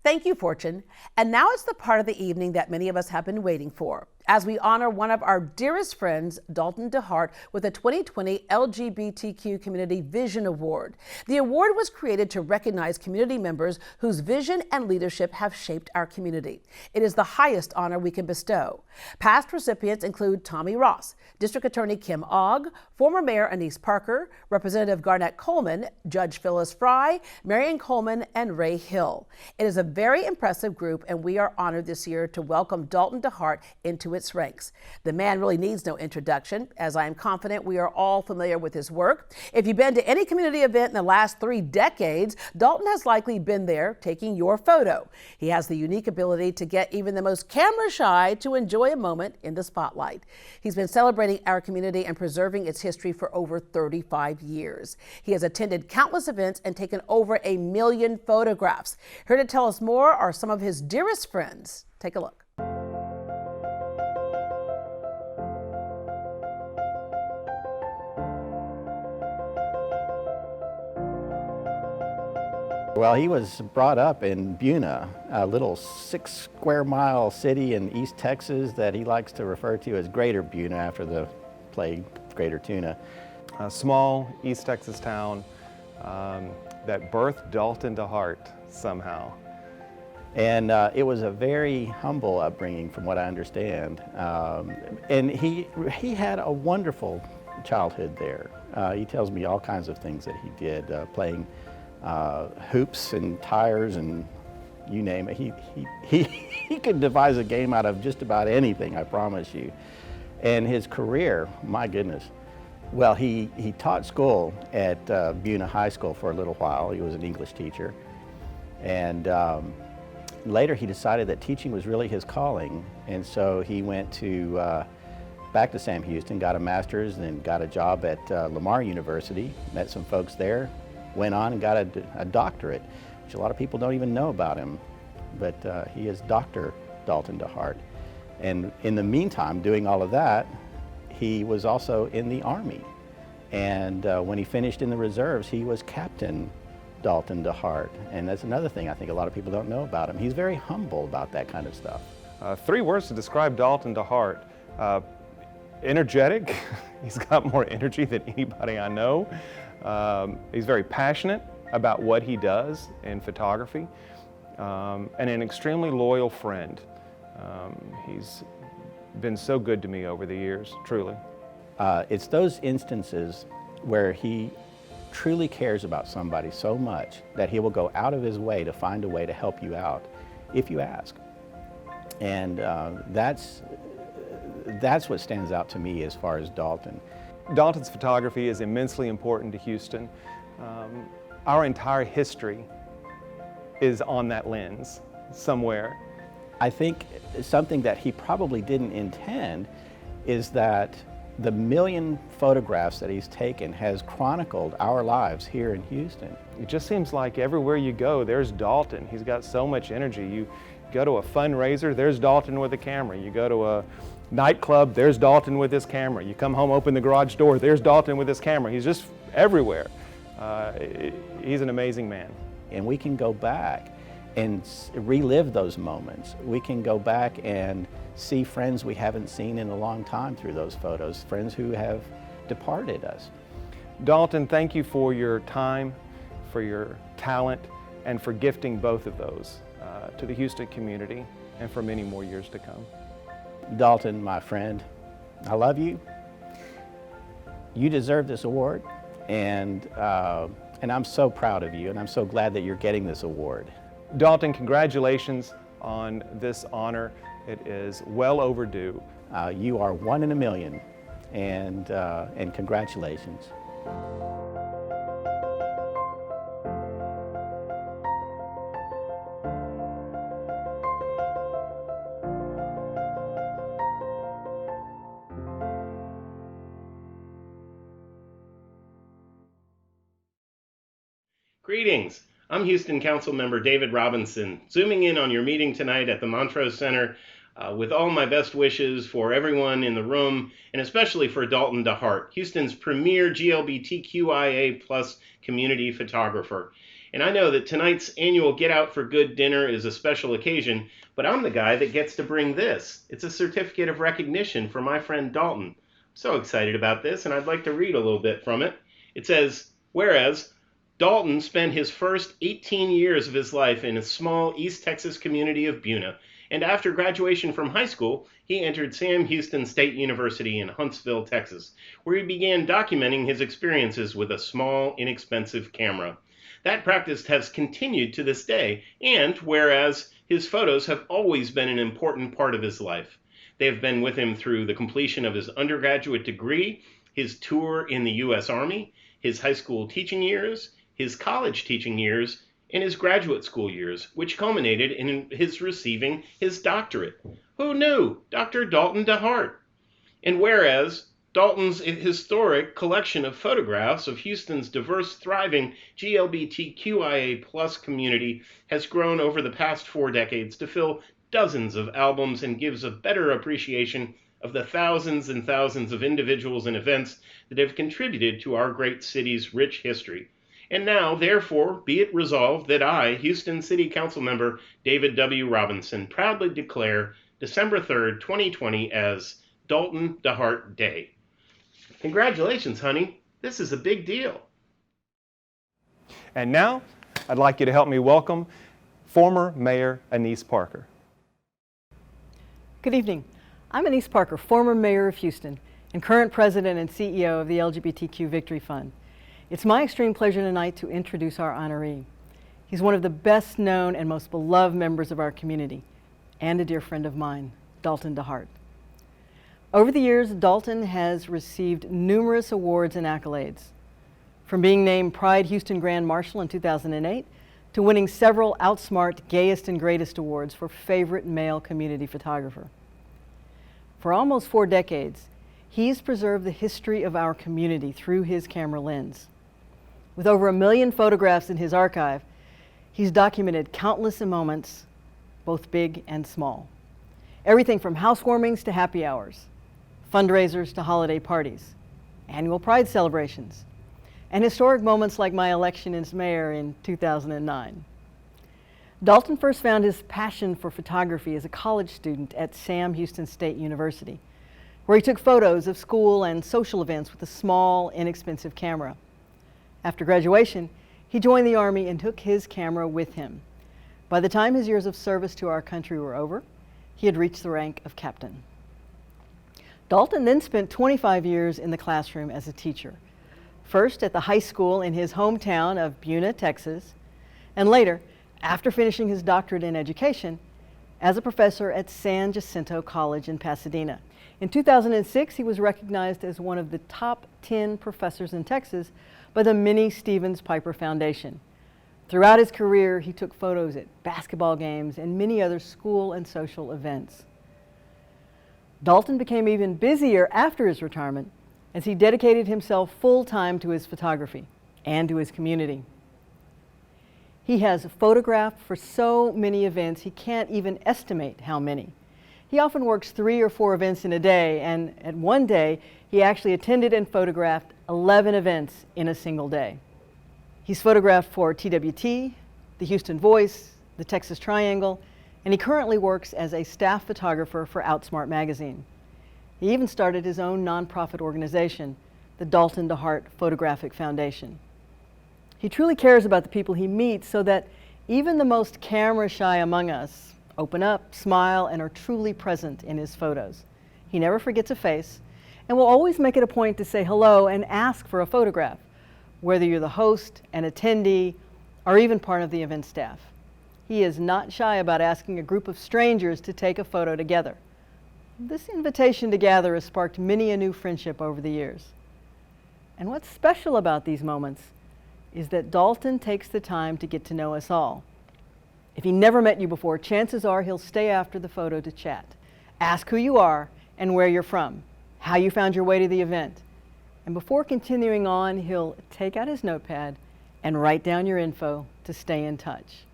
Thank you, Fortune. And now it's the part of the evening that many of us have been waiting for, as we honor one of our dearest friends, Dalton DeHart, with the 2020 LGBTQ Community Vision Award. The award was created to recognize community members whose vision and leadership have shaped our community. It is the highest honor we can bestow. Past recipients include Tommy Ross, District Attorney Kim Ogg, former Mayor Anise Parker, Representative Garnett Coleman, Judge Phyllis Fry, Marion Coleman, and Ray Hill. It is a very impressive group, and we are honored this year to welcome Dalton DeHart into its ranks. The man really needs no introduction, as I am confident we are all familiar with his work. If you've been to any community event in the last 3 decades, Dalton has likely been there taking your photo. He has the unique ability to get even the most camera shy to enjoy a moment in the spotlight. He's been celebrating our community and preserving its history for over 35 years. He has attended countless events and taken over 1 million photographs. Here to tell us more are some of his dearest friends. Take a look. Well, he was brought up in Buna, a little 6-square-mile city in East Texas that he likes to refer to as Greater Buna after the play Greater Tuna. A small East Texas town that birthed Dalton DeHart somehow. And it was a very humble upbringing from what I understand. And he had a wonderful childhood there. He tells me all kinds of things that he did, playing hoops and tires and you name it. He could devise a game out of just about anything, I promise you. And his career, my goodness. Well, he taught school at Buna High School for a little while. He was an English teacher. And later he decided that teaching was really his calling. And so he went to back to Sam Houston, got a master's, and got a job at Lamar University, met some folks there, went on and got a doctorate, which a lot of people don't even know about him. But he is Dr. Dalton DeHart. And in the meantime, doing all of that, he was also in the Army. And when he finished in the reserves, he was Captain Dalton DeHart. And that's another thing I think a lot of people don't know about him. He's very humble about that kind of stuff. 3 words to describe Dalton DeHart. energetic. He's got more energy than anybody I know. He's very passionate about what he does in photography, and an extremely loyal friend. He's been so good to me over the years, truly. It's those instances where he truly cares about somebody so much that he will go out of his way to find a way to help you out if you ask. And that's what stands out to me as far as Dalton. Dalton's photography is immensely important to Houston. Our entire history is on that lens somewhere. I think something that he probably didn't intend is that the million photographs that he's taken has chronicled our lives here in Houston. It just seems like everywhere you go, there's Dalton. He's got so much energy. You go to a fundraiser, there's Dalton with a camera. You go to a nightclub, there's Dalton with his camera. You come home, open the garage door, there's Dalton with his camera. He's just everywhere. He's an amazing man. And we can go back and relive those moments. We can go back and see friends we haven't seen in a long time through those photos, friends who have departed us. Dalton, thank you for your time, for your talent, and for gifting both of those to the Houston community and for many more years to come. Dalton, my friend, I love you. You deserve this award, and I'm so proud of you, and I'm so glad that you're getting this award. Dalton, congratulations on this honor. It is well overdue. You are one in a million, and congratulations. Greetings. I'm Houston Council Member David Robinson, zooming in on your meeting tonight at the Montrose Center with all my best wishes for everyone in the room, and especially for Dalton DeHart, Houston's premier LGBTQIA+ community photographer. And I know that tonight's annual Get Out for Good dinner is a special occasion, but I'm the guy that gets to bring this. It's a certificate of recognition for my friend Dalton. I'm so excited about this, and I'd like to read a little bit from it. It says, whereas Dalton spent his first 18 years of his life in a small East Texas community of Buna, and after graduation from high school, he entered Sam Houston State University in Huntsville, Texas, where he began documenting his experiences with a small, inexpensive camera. That practice has continued to this day, and whereas his photos have always been an important part of his life. They have been with him through the completion of his undergraduate degree, his tour in the U.S. Army, his high school teaching years, his college teaching years, and his graduate school years, which culminated in his receiving his doctorate. Who knew? Dr. Dalton DeHart. And whereas Dalton's historic collection of photographs of Houston's diverse, thriving LGBTQIA+ community has grown over the past 4 decades to fill dozens of albums and gives a better appreciation of the thousands and thousands of individuals and events that have contributed to our great city's rich history. And now, therefore, be it resolved that I, Houston City Council Member David W. Robinson, proudly declare December 3rd, 2020 as Dalton DeHart Day. Congratulations, honey. This is a big deal. And now, I'd like you to help me welcome former Mayor Anise Parker. Good evening. I'm Anise Parker, former Mayor of Houston and current President and CEO of the LGBTQ Victory Fund. It's my extreme pleasure tonight to introduce our honoree. He's one of the best known and most beloved members of our community, and a dear friend of mine, Dalton DeHart. Over the years, Dalton has received numerous awards and accolades, from being named Pride Houston Grand Marshal in 2008 to winning several Outsmart Gayest and Greatest awards for favorite male community photographer. For almost 4 decades, he's preserved the history of our community through his camera lens. With over 1 million photographs in his archive, he's documented countless moments, both big and small. Everything from housewarmings to happy hours, fundraisers to holiday parties, annual Pride celebrations, and historic moments like my election as mayor in 2009. Dalton first found his passion for photography as a college student at Sam Houston State University. where he took photos of school and social events with a small, inexpensive camera. After graduation, he joined the Army and took his camera with him. By the time his years of service to our country were over, he had reached the rank of captain. Dalton then spent 25 years in the classroom as a teacher, first at the high school in his hometown of Buna, Texas, and later, after finishing his doctorate in education, as a professor at San Jacinto College in Pasadena. In 2006, he was recognized as one of the top 10 professors in Texas by the Minnie Stevens Piper Foundation. Throughout his career, he took photos at basketball games and many other school and social events. Dalton became even busier after his retirement as he dedicated himself full-time to his photography and to his community. He has photographed for so many events he can't even estimate how many. He often works 3 or 4 events in a day, and at one day, he actually attended and photographed 11 events in a single day. He's photographed for TWT, the Houston Voice, the Texas Triangle, and he currently works as a staff photographer for Outsmart magazine. He even started his own nonprofit organization, the Dalton DeHart Photographic Foundation. He truly cares about the people he meets so that even the most camera-shy among us open up, smile, and are truly present in his photos. He never forgets a face and will always make it a point to say hello and ask for a photograph, whether you're the host, an attendee, or even part of the event staff. He is not shy about asking a group of strangers to take a photo together. This invitation to gather has sparked many a new friendship over the years. And what's special about these moments is that Dalton takes the time to get to know us all. If he never met you before, chances are he'll stay after the photo to chat. Ask who you are and where you're from, how you found your way to the event. And before continuing on, he'll take out his notepad and write down your info to stay in touch.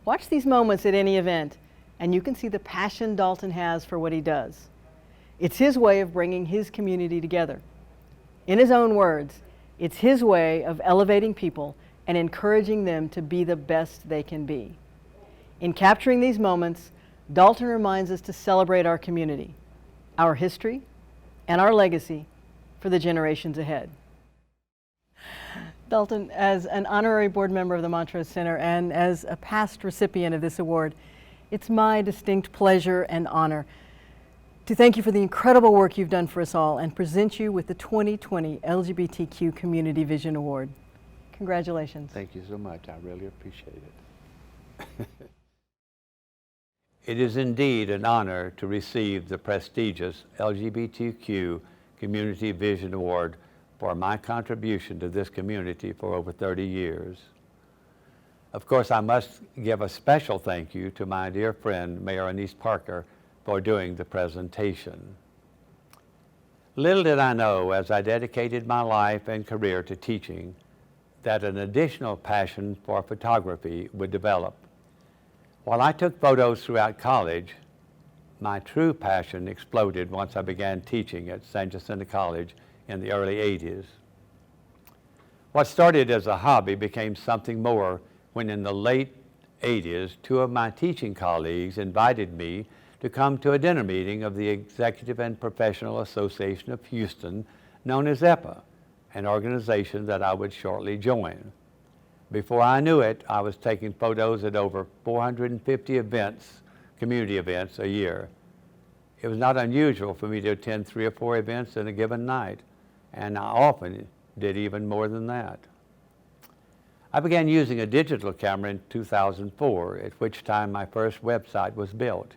Watch these moments at any event, and you can see the passion Dalton has for what he does. It's his way of bringing his community together. In his own words, it's his way of elevating people and encouraging them to be the best they can be. In capturing these moments, Dalton reminds us to celebrate our community, our history, and our legacy for the generations ahead. Dalton, as an honorary board member of the Montrose Center and as a past recipient of this award, it's my distinct pleasure and honor to thank you for the incredible work you've done for us all and present you with the 2020 LGBTQ Community Vision Award. Congratulations. Thank you so much. I really appreciate it. It is indeed an honor to receive the prestigious LGBTQ Community Vision Award for my contribution to this community for over 30 years. Of course, I must give a special thank you to my dear friend, Mayor Anise Parker, for doing the presentation. Little did I know, as I dedicated my life and career to teaching, that an additional passion for photography would develop. While I took photos throughout college, my true passion exploded once I began teaching at San Jacinto College in the early 80s. What started as a hobby became something more when in the late 80s, 2 of my teaching colleagues invited me to come to a dinner meeting of the Executive and Professional Association of Houston, known as EPA, an organization that I would shortly join. Before I knew it, I was taking photos at over 450 events, community events, a year. It was not unusual for me to attend 3 or 4 events in a given night, and I often did even more than that. I began using a digital camera in 2004, at which time my first website was built.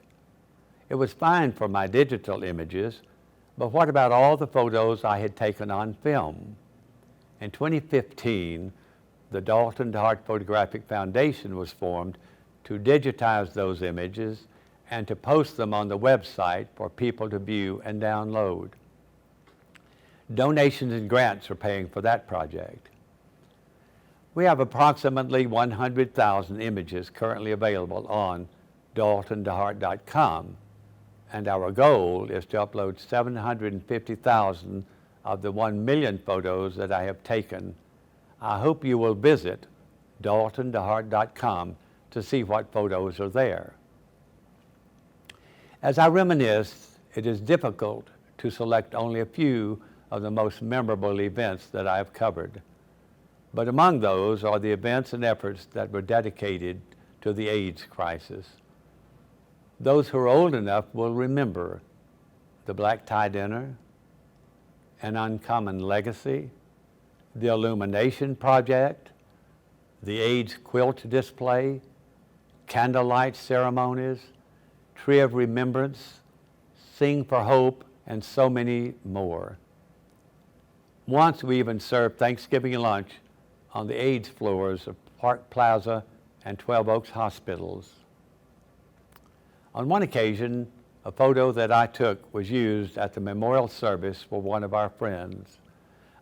It was fine for my digital images, but what about all the photos I had taken on film? In 2015, the Dalton DeHart Photographic Foundation was formed to digitize those images and to post them on the website for people to view and download. Donations and grants are paying for that project. We have approximately 100,000 images currently available on daltondehart.com, and our goal is to upload 750,000 of the 1 million photos that I have taken. I hope you will visit daltondehart.com to see what photos are there. As I reminisce it is difficult to select only a few of the most memorable events that I have covered. But among those are the events and efforts that were dedicated to the AIDS crisis. Those who are old enough will remember the Black Tie Dinner, An Uncommon Legacy, the Illumination Project, the AIDS Quilt Display, candlelight ceremonies, Tree of Remembrance, Sing for Hope, and so many more. Once we even served Thanksgiving lunch on the AIDS floors of Park Plaza and 12 Oaks hospitals. On one occasion, a photo that I took was used at the memorial service for one of our friends.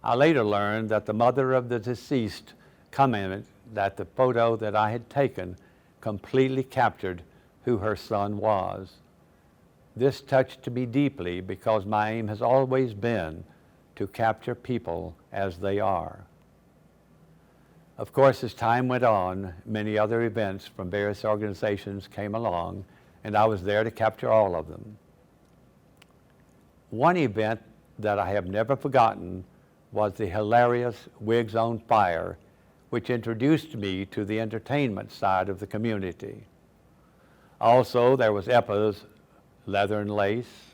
I later learned that the mother of the deceased commented that the photo that I had taken completely captured who her son was. This touched me deeply because my aim has always been to capture people as they are. Of course, as time went on, many other events from various organizations came along, and I was there to capture all of them. One event that I have never forgotten was the hilarious Wigs on Fire, which introduced me to the entertainment side of the community. Also, there was EPA's Leather and Lace,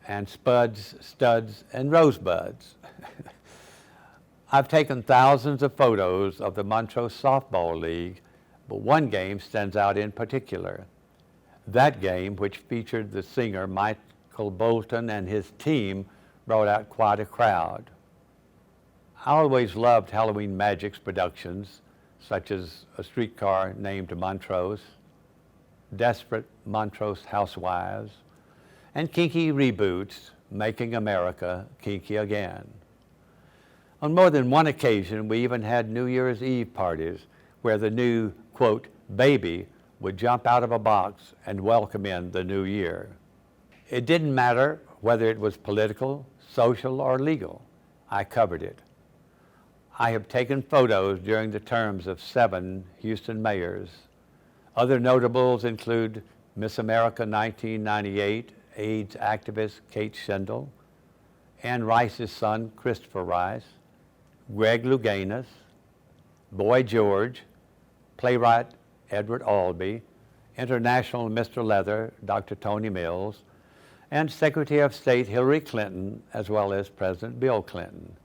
and Spuds, Studs, and Rosebuds. I've taken thousands of photos of the Montrose Softball League, but one game stands out in particular. That game, which featured the singer Michael Bolton and his team, brought out quite a crowd. I always loved Halloween Magic's productions, such as A Streetcar Named Montrose, Desperate Montrose Housewives, and kinky reboots, Making America Kinky Again. On more than one occasion, we even had New Year's Eve parties where the new, quote, baby would jump out of a box and welcome in the new year. It didn't matter whether it was political, social, or legal. I covered it. I have taken photos during the terms of 7 Houston mayors. Other notables include Miss America 1998 AIDS activist Kate Schindel, Ann Rice's son Christopher Rice, Greg Louganis, Boy George, playwright Edward Albee, International Mr. Leather Dr. Tony Mills, and Secretary of State Hillary Clinton, as well as President Bill Clinton.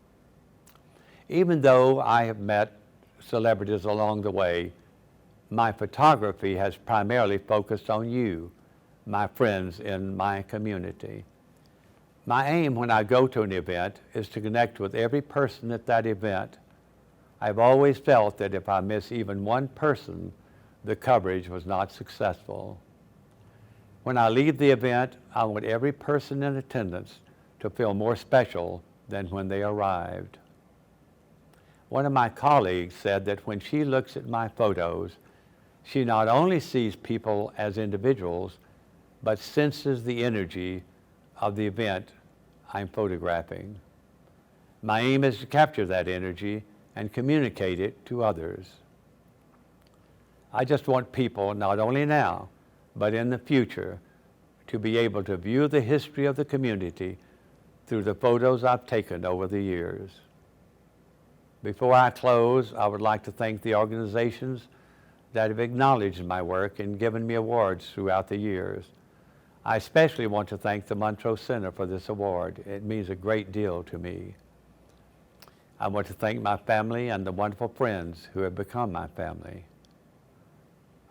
Even though I have met celebrities along the way, my photography has primarily focused on you, my friends in my community. My aim when I go to an event is to connect with every person at that event. I've always felt that if I miss even one person, the coverage was not successful. When I leave the event, I want every person in attendance to feel more special than when they arrived. One of my colleagues said that when she looks at my photos, she not only sees people as individuals, but senses the energy of the event I'm photographing. My aim is to capture that energy and communicate it to others. I just want people, not only now, but in the future, to be able to view the history of the community through the photos I've taken over the years. Before I close, I would like to thank the organizations that have acknowledged my work and given me awards throughout the years. I especially want to thank the Montrose Center for this award. It means a great deal to me. I want to thank my family and the wonderful friends who have become my family.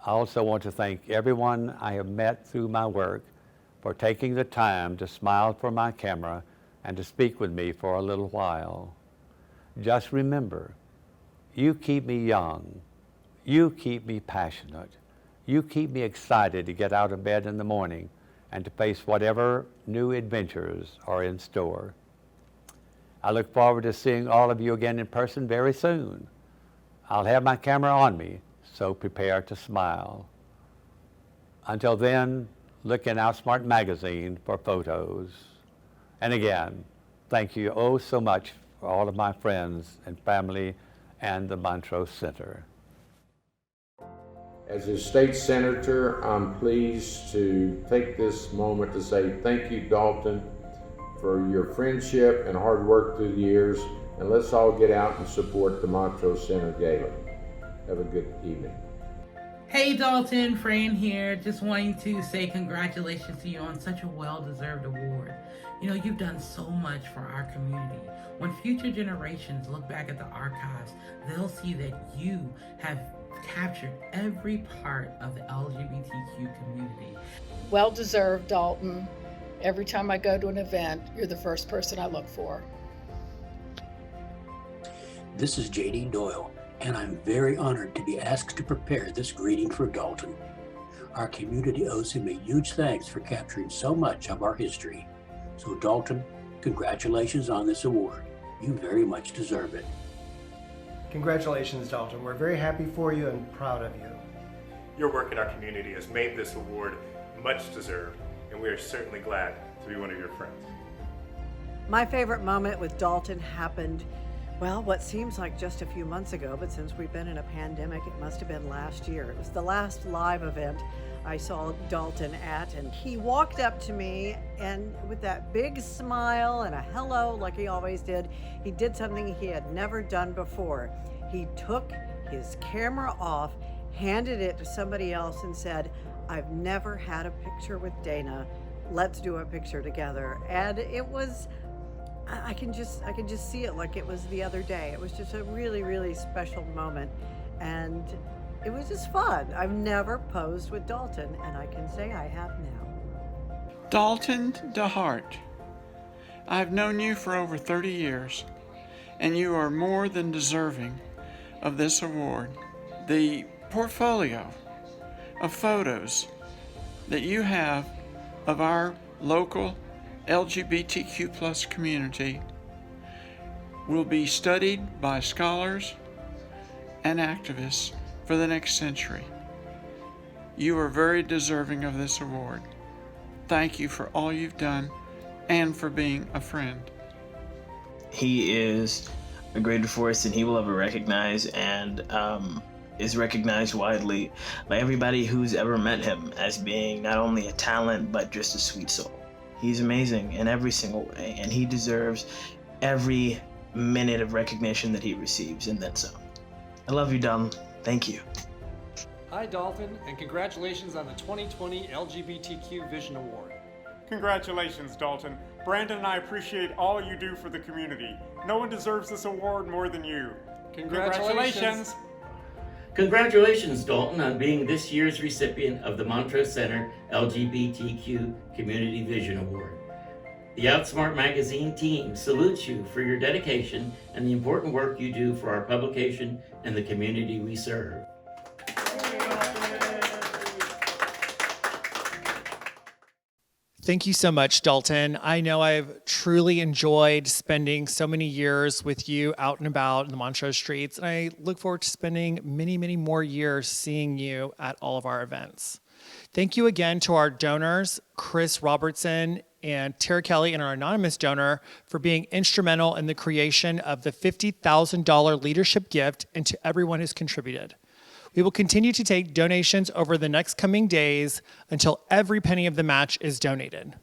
I also want to thank everyone I have met through my work for taking the time to smile for my camera and to speak with me for a little while. Just remember, you keep me young, you keep me passionate, you keep me excited to get out of bed in the morning and to face whatever new adventures are in store. I look forward to seeing all of you again in person very soon. I'll have my camera on me, so prepare to smile. Until then, look in Outsmart magazine for photos. And again, thank you oh so much for all of my friends and family and the Montrose Center. As a state senator, I'm pleased to take this moment to say thank you, Dalton, for your friendship and hard work through the years, and let's all get out and support the Montrose Center Gala. Have a good evening. Hey Dalton, Fran here. Just wanting to say congratulations to you on such a well-deserved award. You know, you've done so much for our community. When future generations look back at the archives, they'll see that you have captured every part of the LGBTQ community. Well-deserved, Dalton. Every time I go to an event, you're the first person I look for. This is J.D. Doyle, and I'm very honored to be asked to prepare this greeting for Dalton. Our community owes him a huge thanks for capturing so much of our history. So Dalton, congratulations on this award. You very much deserve it. Congratulations, Dalton. We're very happy for you and proud of you. Your work in our community has made this award much deserved, and we are certainly glad to be one of your friends. My favorite moment with Dalton happened, well, what seems like just a few months ago, but since we've been in a pandemic, it must have been last year. It was the last live event I saw Dalton at, and he walked up to me and with that big smile and a hello like he always did, he did something he had never done before. He took his camera off, handed it to somebody else and said, "I've never had a picture with Dana. Let's do a picture together." And it was, I can just see it like it was the other day. It was just a really, really special moment. And it was just fun. I've never posed with Dalton, and I can say I have now. Dalton DeHart, I've known you for over 30 years, and you are more than deserving of this award. The portfolio of photos that you have of our local LGBTQ+ community will be studied by scholars and activists for the next century. You are very deserving of this award. Thank you for all you've done and for being a friend. He is a greater force than he will ever recognize, and is recognized widely by everybody who's ever met him as being not only a talent, but just a sweet soul. He's amazing in every single way, and he deserves every minute of recognition that he receives, and then some. I love you, Dalton. Thank you. Hi, Dalton, and congratulations on the 2020 LGBTQ Vision Award. Congratulations, Dalton. Brandon and I appreciate all you do for the community. No one deserves this award more than you. Congratulations. Congratulations, Dalton, on being this year's recipient of the Montrose Center LGBTQ Community Vision Award. The Outsmart magazine team salutes you for your dedication and the important work you do for our publication and the community we serve. Thank you so much, Dalton. I know I've truly enjoyed spending so many years with you out and about in the Montrose streets, and I look forward to spending many, many more years seeing you at all of our events. Thank you again to our donors, Chris Robertson and Tara Kelly, and our anonymous donor for being instrumental in the creation of the $50,000 leadership gift, and to everyone who's contributed. We will continue to take donations over the next coming days until every penny of the match is donated.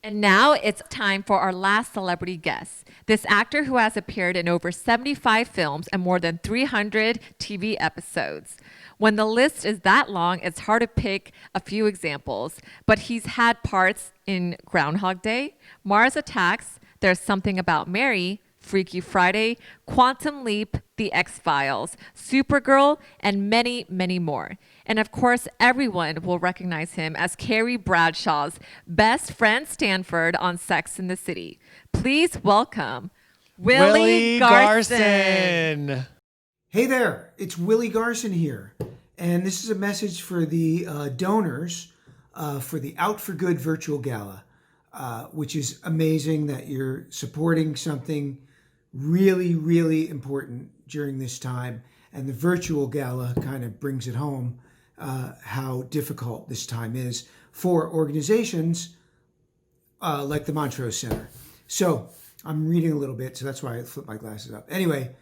And now it's time for our last celebrity guest. This actor who has appeared in over 75 films and more than 300 TV episodes. When the list is that long, it's hard to pick a few examples, but he's had parts in Groundhog Day, Mars Attacks, There's Something About Mary, Freaky Friday, Quantum Leap, The X-Files, Supergirl, and many, many more. And of course, everyone will recognize him as Carrie Bradshaw's best friend Stanford on Sex and the City. Please welcome Willie Garson. Hey there, it's Willie Garson here. And this is a message for the donors for the Out for Good virtual gala, which is amazing that you're supporting something really, really important during this time. And the virtual gala kind of brings it home how difficult this time is for organizations like the Montrose Center. So I'm reading a little bit, so that's why I flipped my glasses up. Anyway,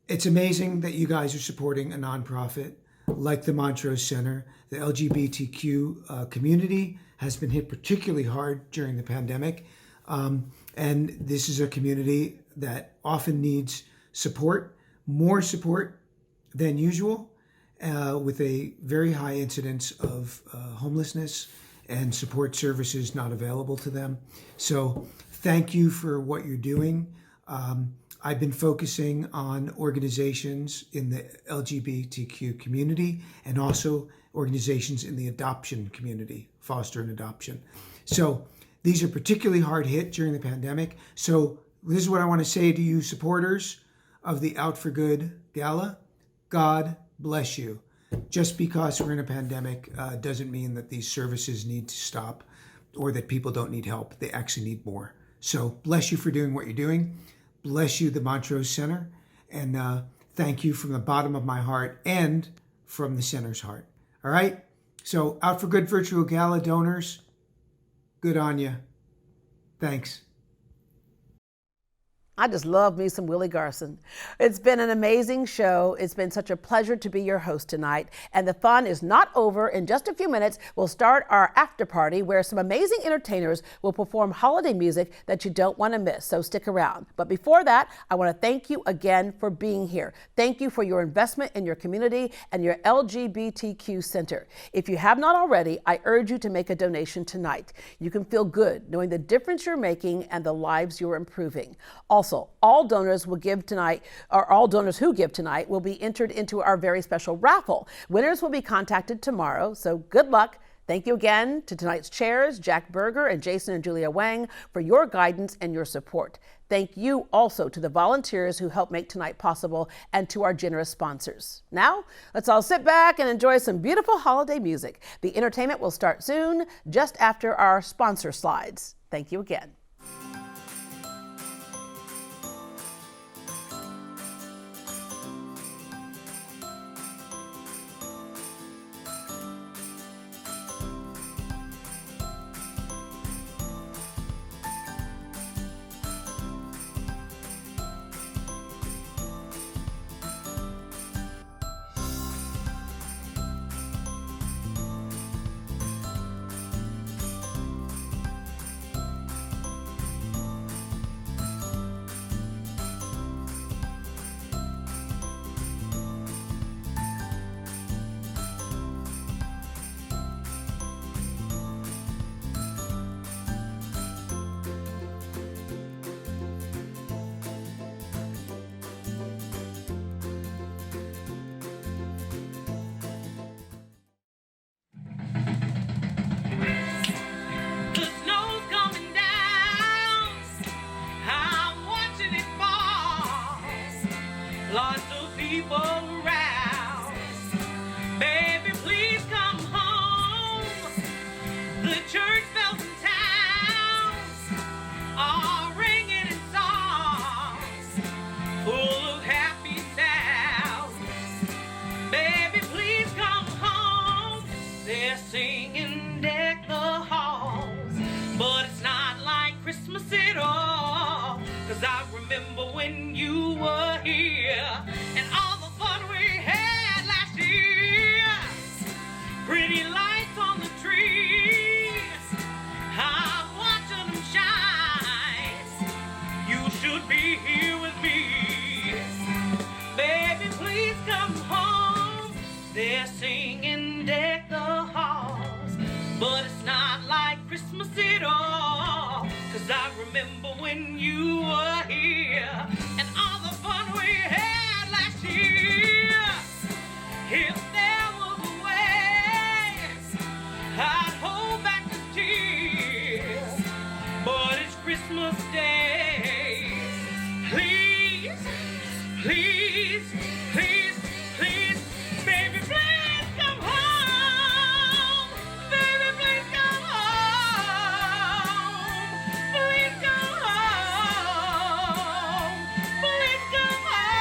it's amazing that you guys are supporting a nonprofit. like the Montrose Center, the LGBTQ community has been hit particularly hard during the pandemic. And this is a community that often needs support, more support than usual, with a very high incidence of homelessness and support services not available to them. So thank you for what you're doing. I've been focusing on organizations in the LGBTQ community and also organizations in the adoption community, foster and adoption. So these are particularly hard hit during the pandemic. So this is what I want to say to you supporters of the Out for Good Gala. God bless you. Just because we're in a pandemic doesn't mean that these services need to stop or that people don't need help. They actually need more. So bless you for doing what you're doing. Bless you, the Montrose Center. And thank you from the bottom of my heart and from the center's heart. All right? So Out for Good Virtual Gala donors, good on you. Thanks. I just love me some Willie Garson. It's been an amazing show. It's been such a pleasure to be your host tonight. And the fun is not over. In just a few minutes, we'll start our after party where some amazing entertainers will perform holiday music that you don't want to miss. So stick around. But before that, I want to thank you again for being here. Thank you for your investment in your community and your LGBTQ Center. If you have not already, I urge you to make a donation tonight. You can feel good knowing the difference you're making and the lives you're improving. Also, all donors will give tonight, or all donors who give tonight will be entered into our very special raffle. Winners will be contacted tomorrow, so good luck. Thank you again to tonight's chairs, Jack Berger and Jason and Julia Wang, for your guidance and your support. Thank you also to the volunteers who helped make tonight possible and to our generous sponsors. Now, let's all sit back and enjoy some beautiful holiday music. The entertainment will start soon, just after our sponsor slides. Thank you again. Lots of people around. Baby, please come home. The church bells in town are ringing in songs full of happy sounds. Baby, please come home. They're singing Deck the Halls, but it's not like Christmas at all. 'Cause I remember when you were here and all the fun we had last year. Pretty lights on the trees, I'm watching them shine. You should be here with me. Baby, please come home. They're singing Deck the Halls, but it's not like Christmas at all. 'Cause I remember when you were here and all the fun we had last year. If there was a way, I'd hold back the tears, but it's Christmas Day. Please, please, please, please, baby, please come home. Baby, please come home. Please come home. Please come home.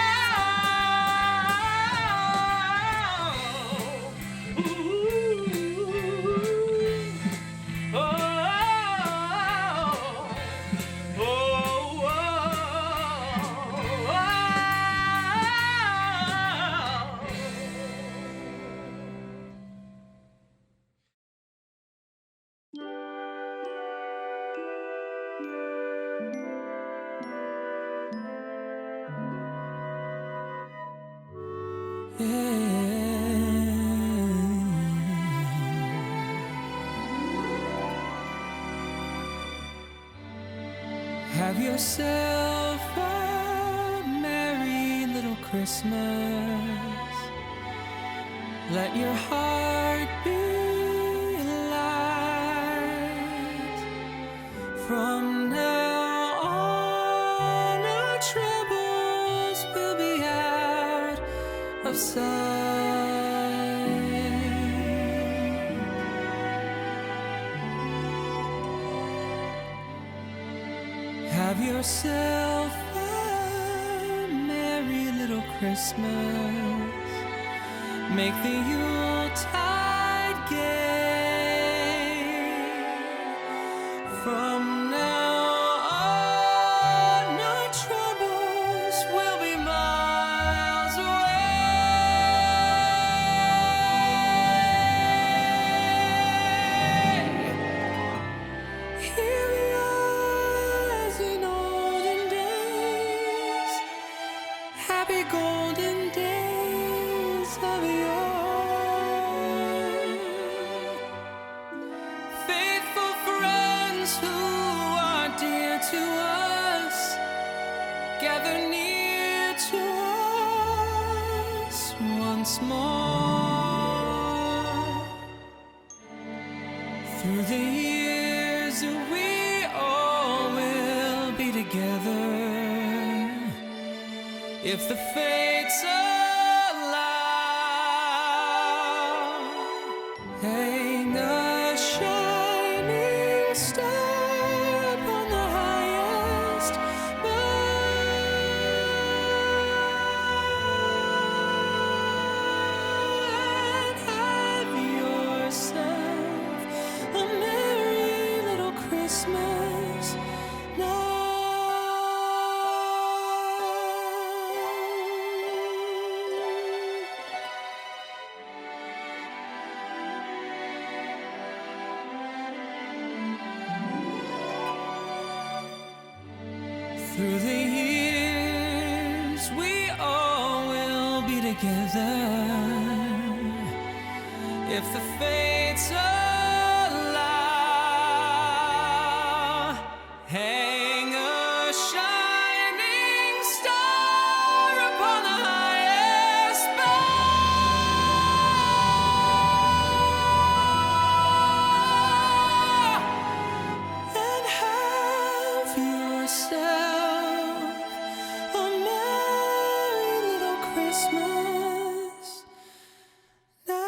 yourself a merry little Christmas. Let your heart be light. From now on, our troubles will be out of sight. Have yourself a merry little Christmas. Make the Yuletide gay. From now on, no troubles will be miles away. Here we are as in olden days, happy golden days of yore. Faithful friends who are dear to us, gather near to us once more. Through the years we all will be together, if the fates allow. Hang a shining star upon the highest bough, and have yourself a merry little Christmas now. Through the years, we all will be together, if the fates allow. Hang a shining star upon the highest bough, and have yourself a merry little Christmas now.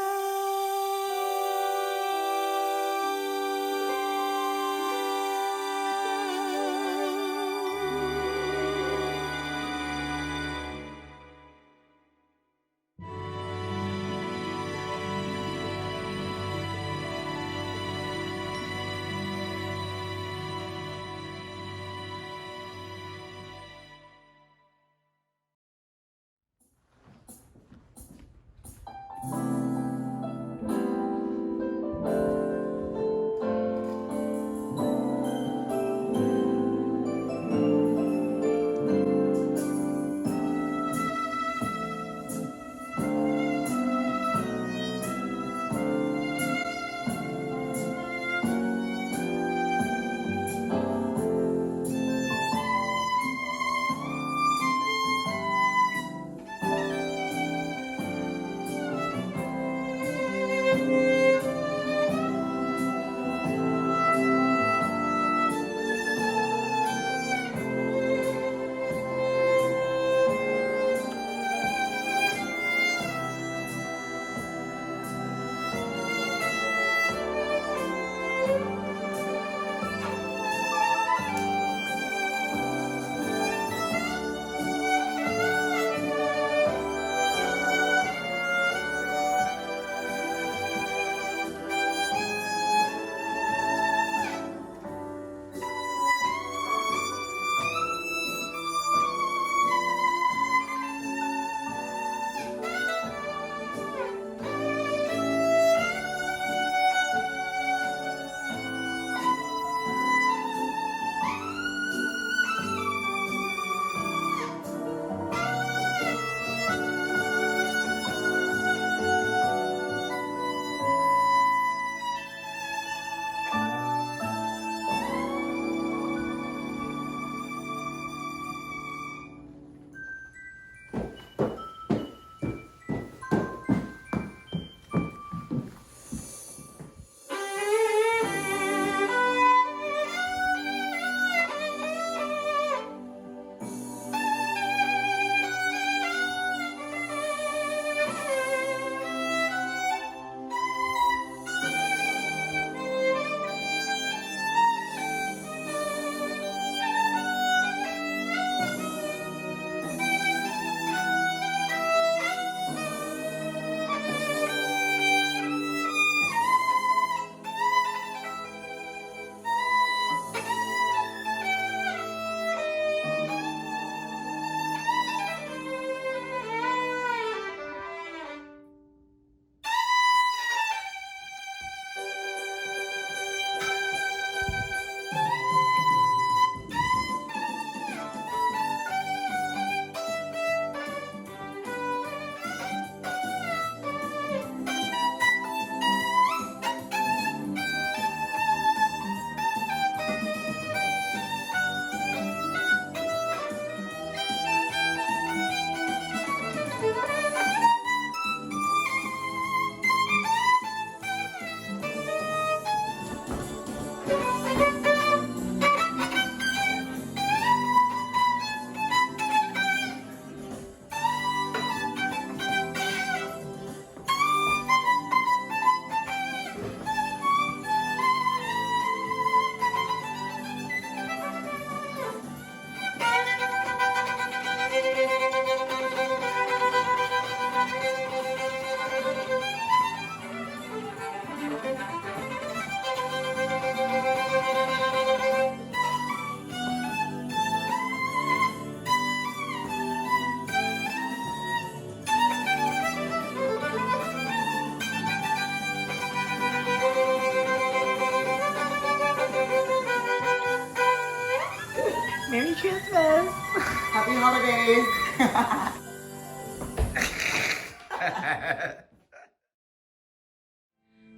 holidays.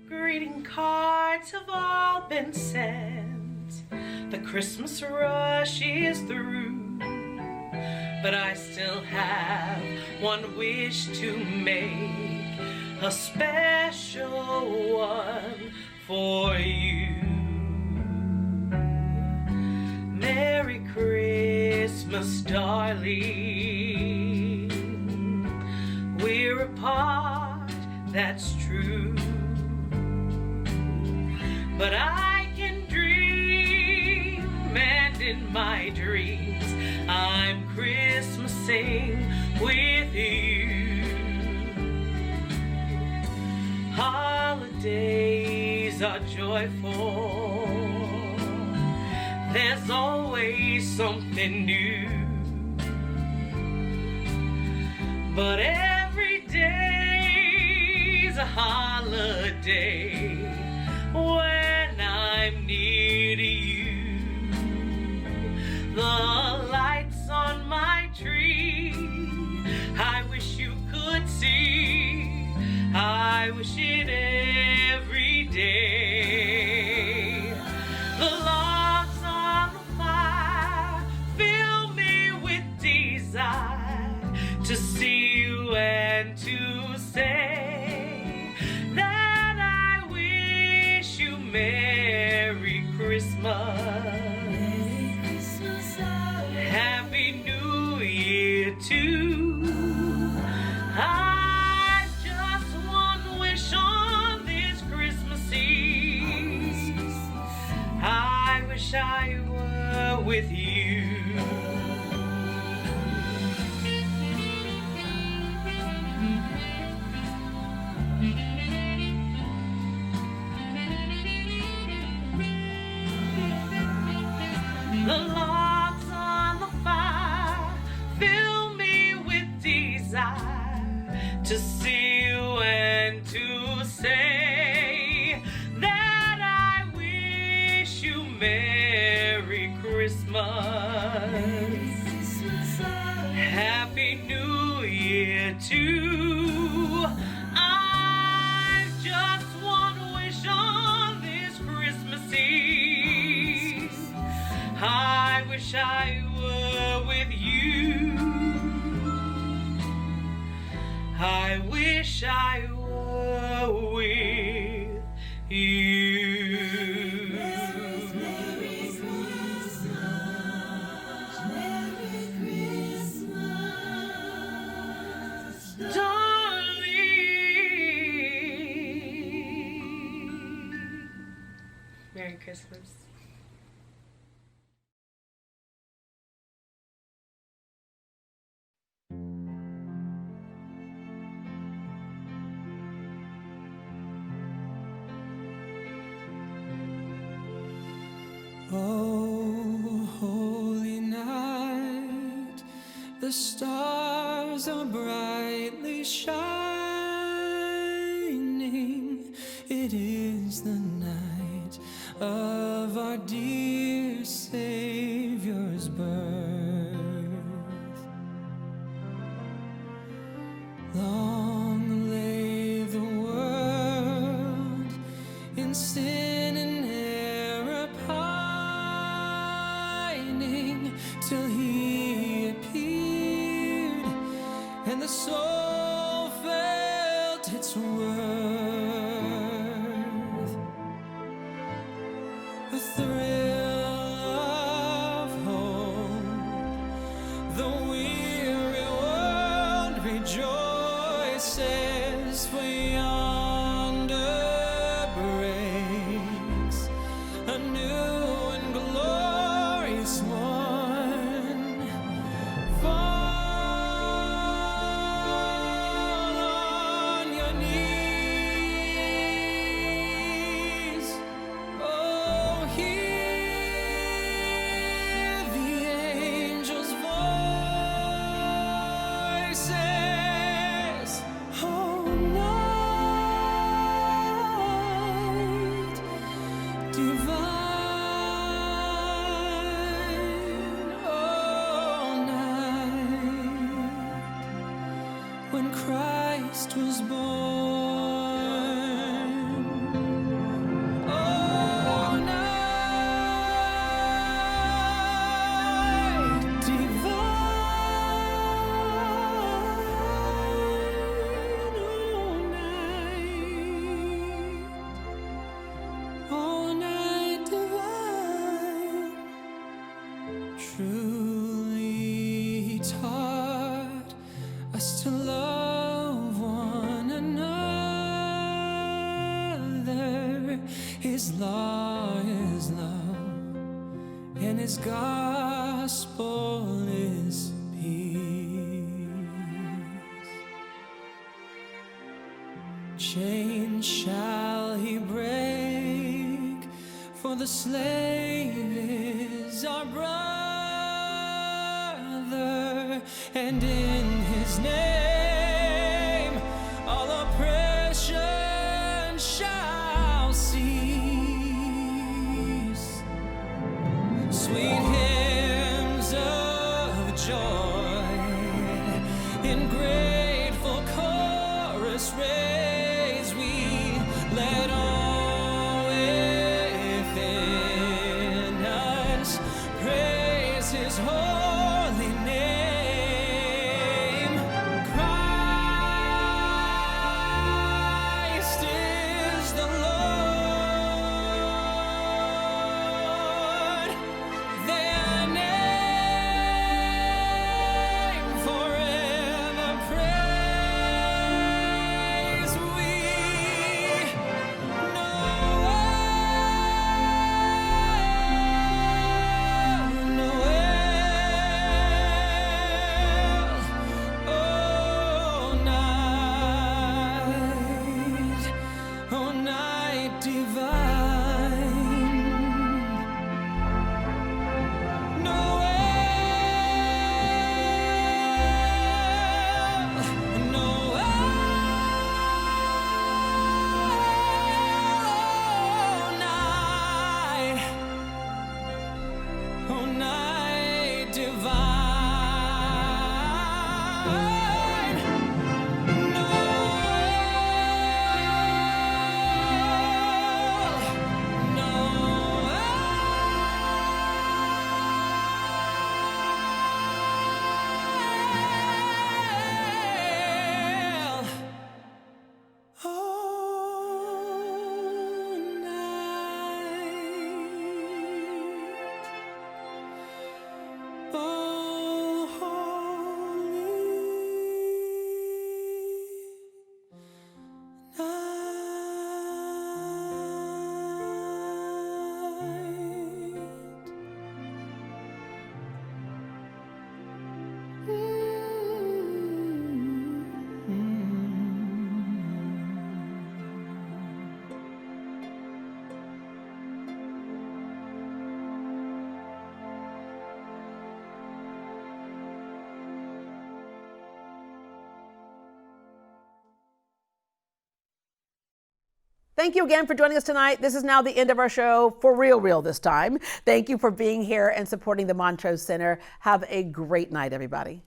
Greeting cards have all been sent. The Christmas rush is through. But I still have one wish to make, a special one for you. Merry Christmas, darling. We're apart, that's true. But I can dream, and in my dreams I'm Christmasing with you. Holidays are joyful. There's always something new. But every day's a holiday when I'm near to you. The lights on my tree, I wish you could see. I wish it every day. The logs on the fire fill me with desire to see you and to say that I wish you Merry Christmas. Merry Christmas, Happy New Year too. I've just one wish on this Christmas Eve. I wish I were with you. The logs on the fire fill me with desire to see you and to say that I wish you Merry Christmas. Merry Christmas, Happy New Year too. I've just one wish on this Christmas Eve. I wish I were with you. I wish I were with you. Merry Christmas, Merry Christmas, darling. Merry Christmas. Oh, holy night, the stars are brightly shining. It is the night of our dear Savior's birth. Long lay the world in sin and error pining, till he appeared and the soul felt its worth. A thrill law is love, and his gospel is peace. Chains shall he break, for the slave is our brother, and in his name all oppression shall cease. Sweet hymns of joy in grateful chorus raise we, let all within us praise his holy name. Christ is the Lord, their name forever praise we. Oh, night divine, Noel, Noel, oh, night divine. Thank you again for joining us tonight. This is now the end of our show, for real this time. Thank you for being here and supporting the Montrose Center. Have a great night, everybody.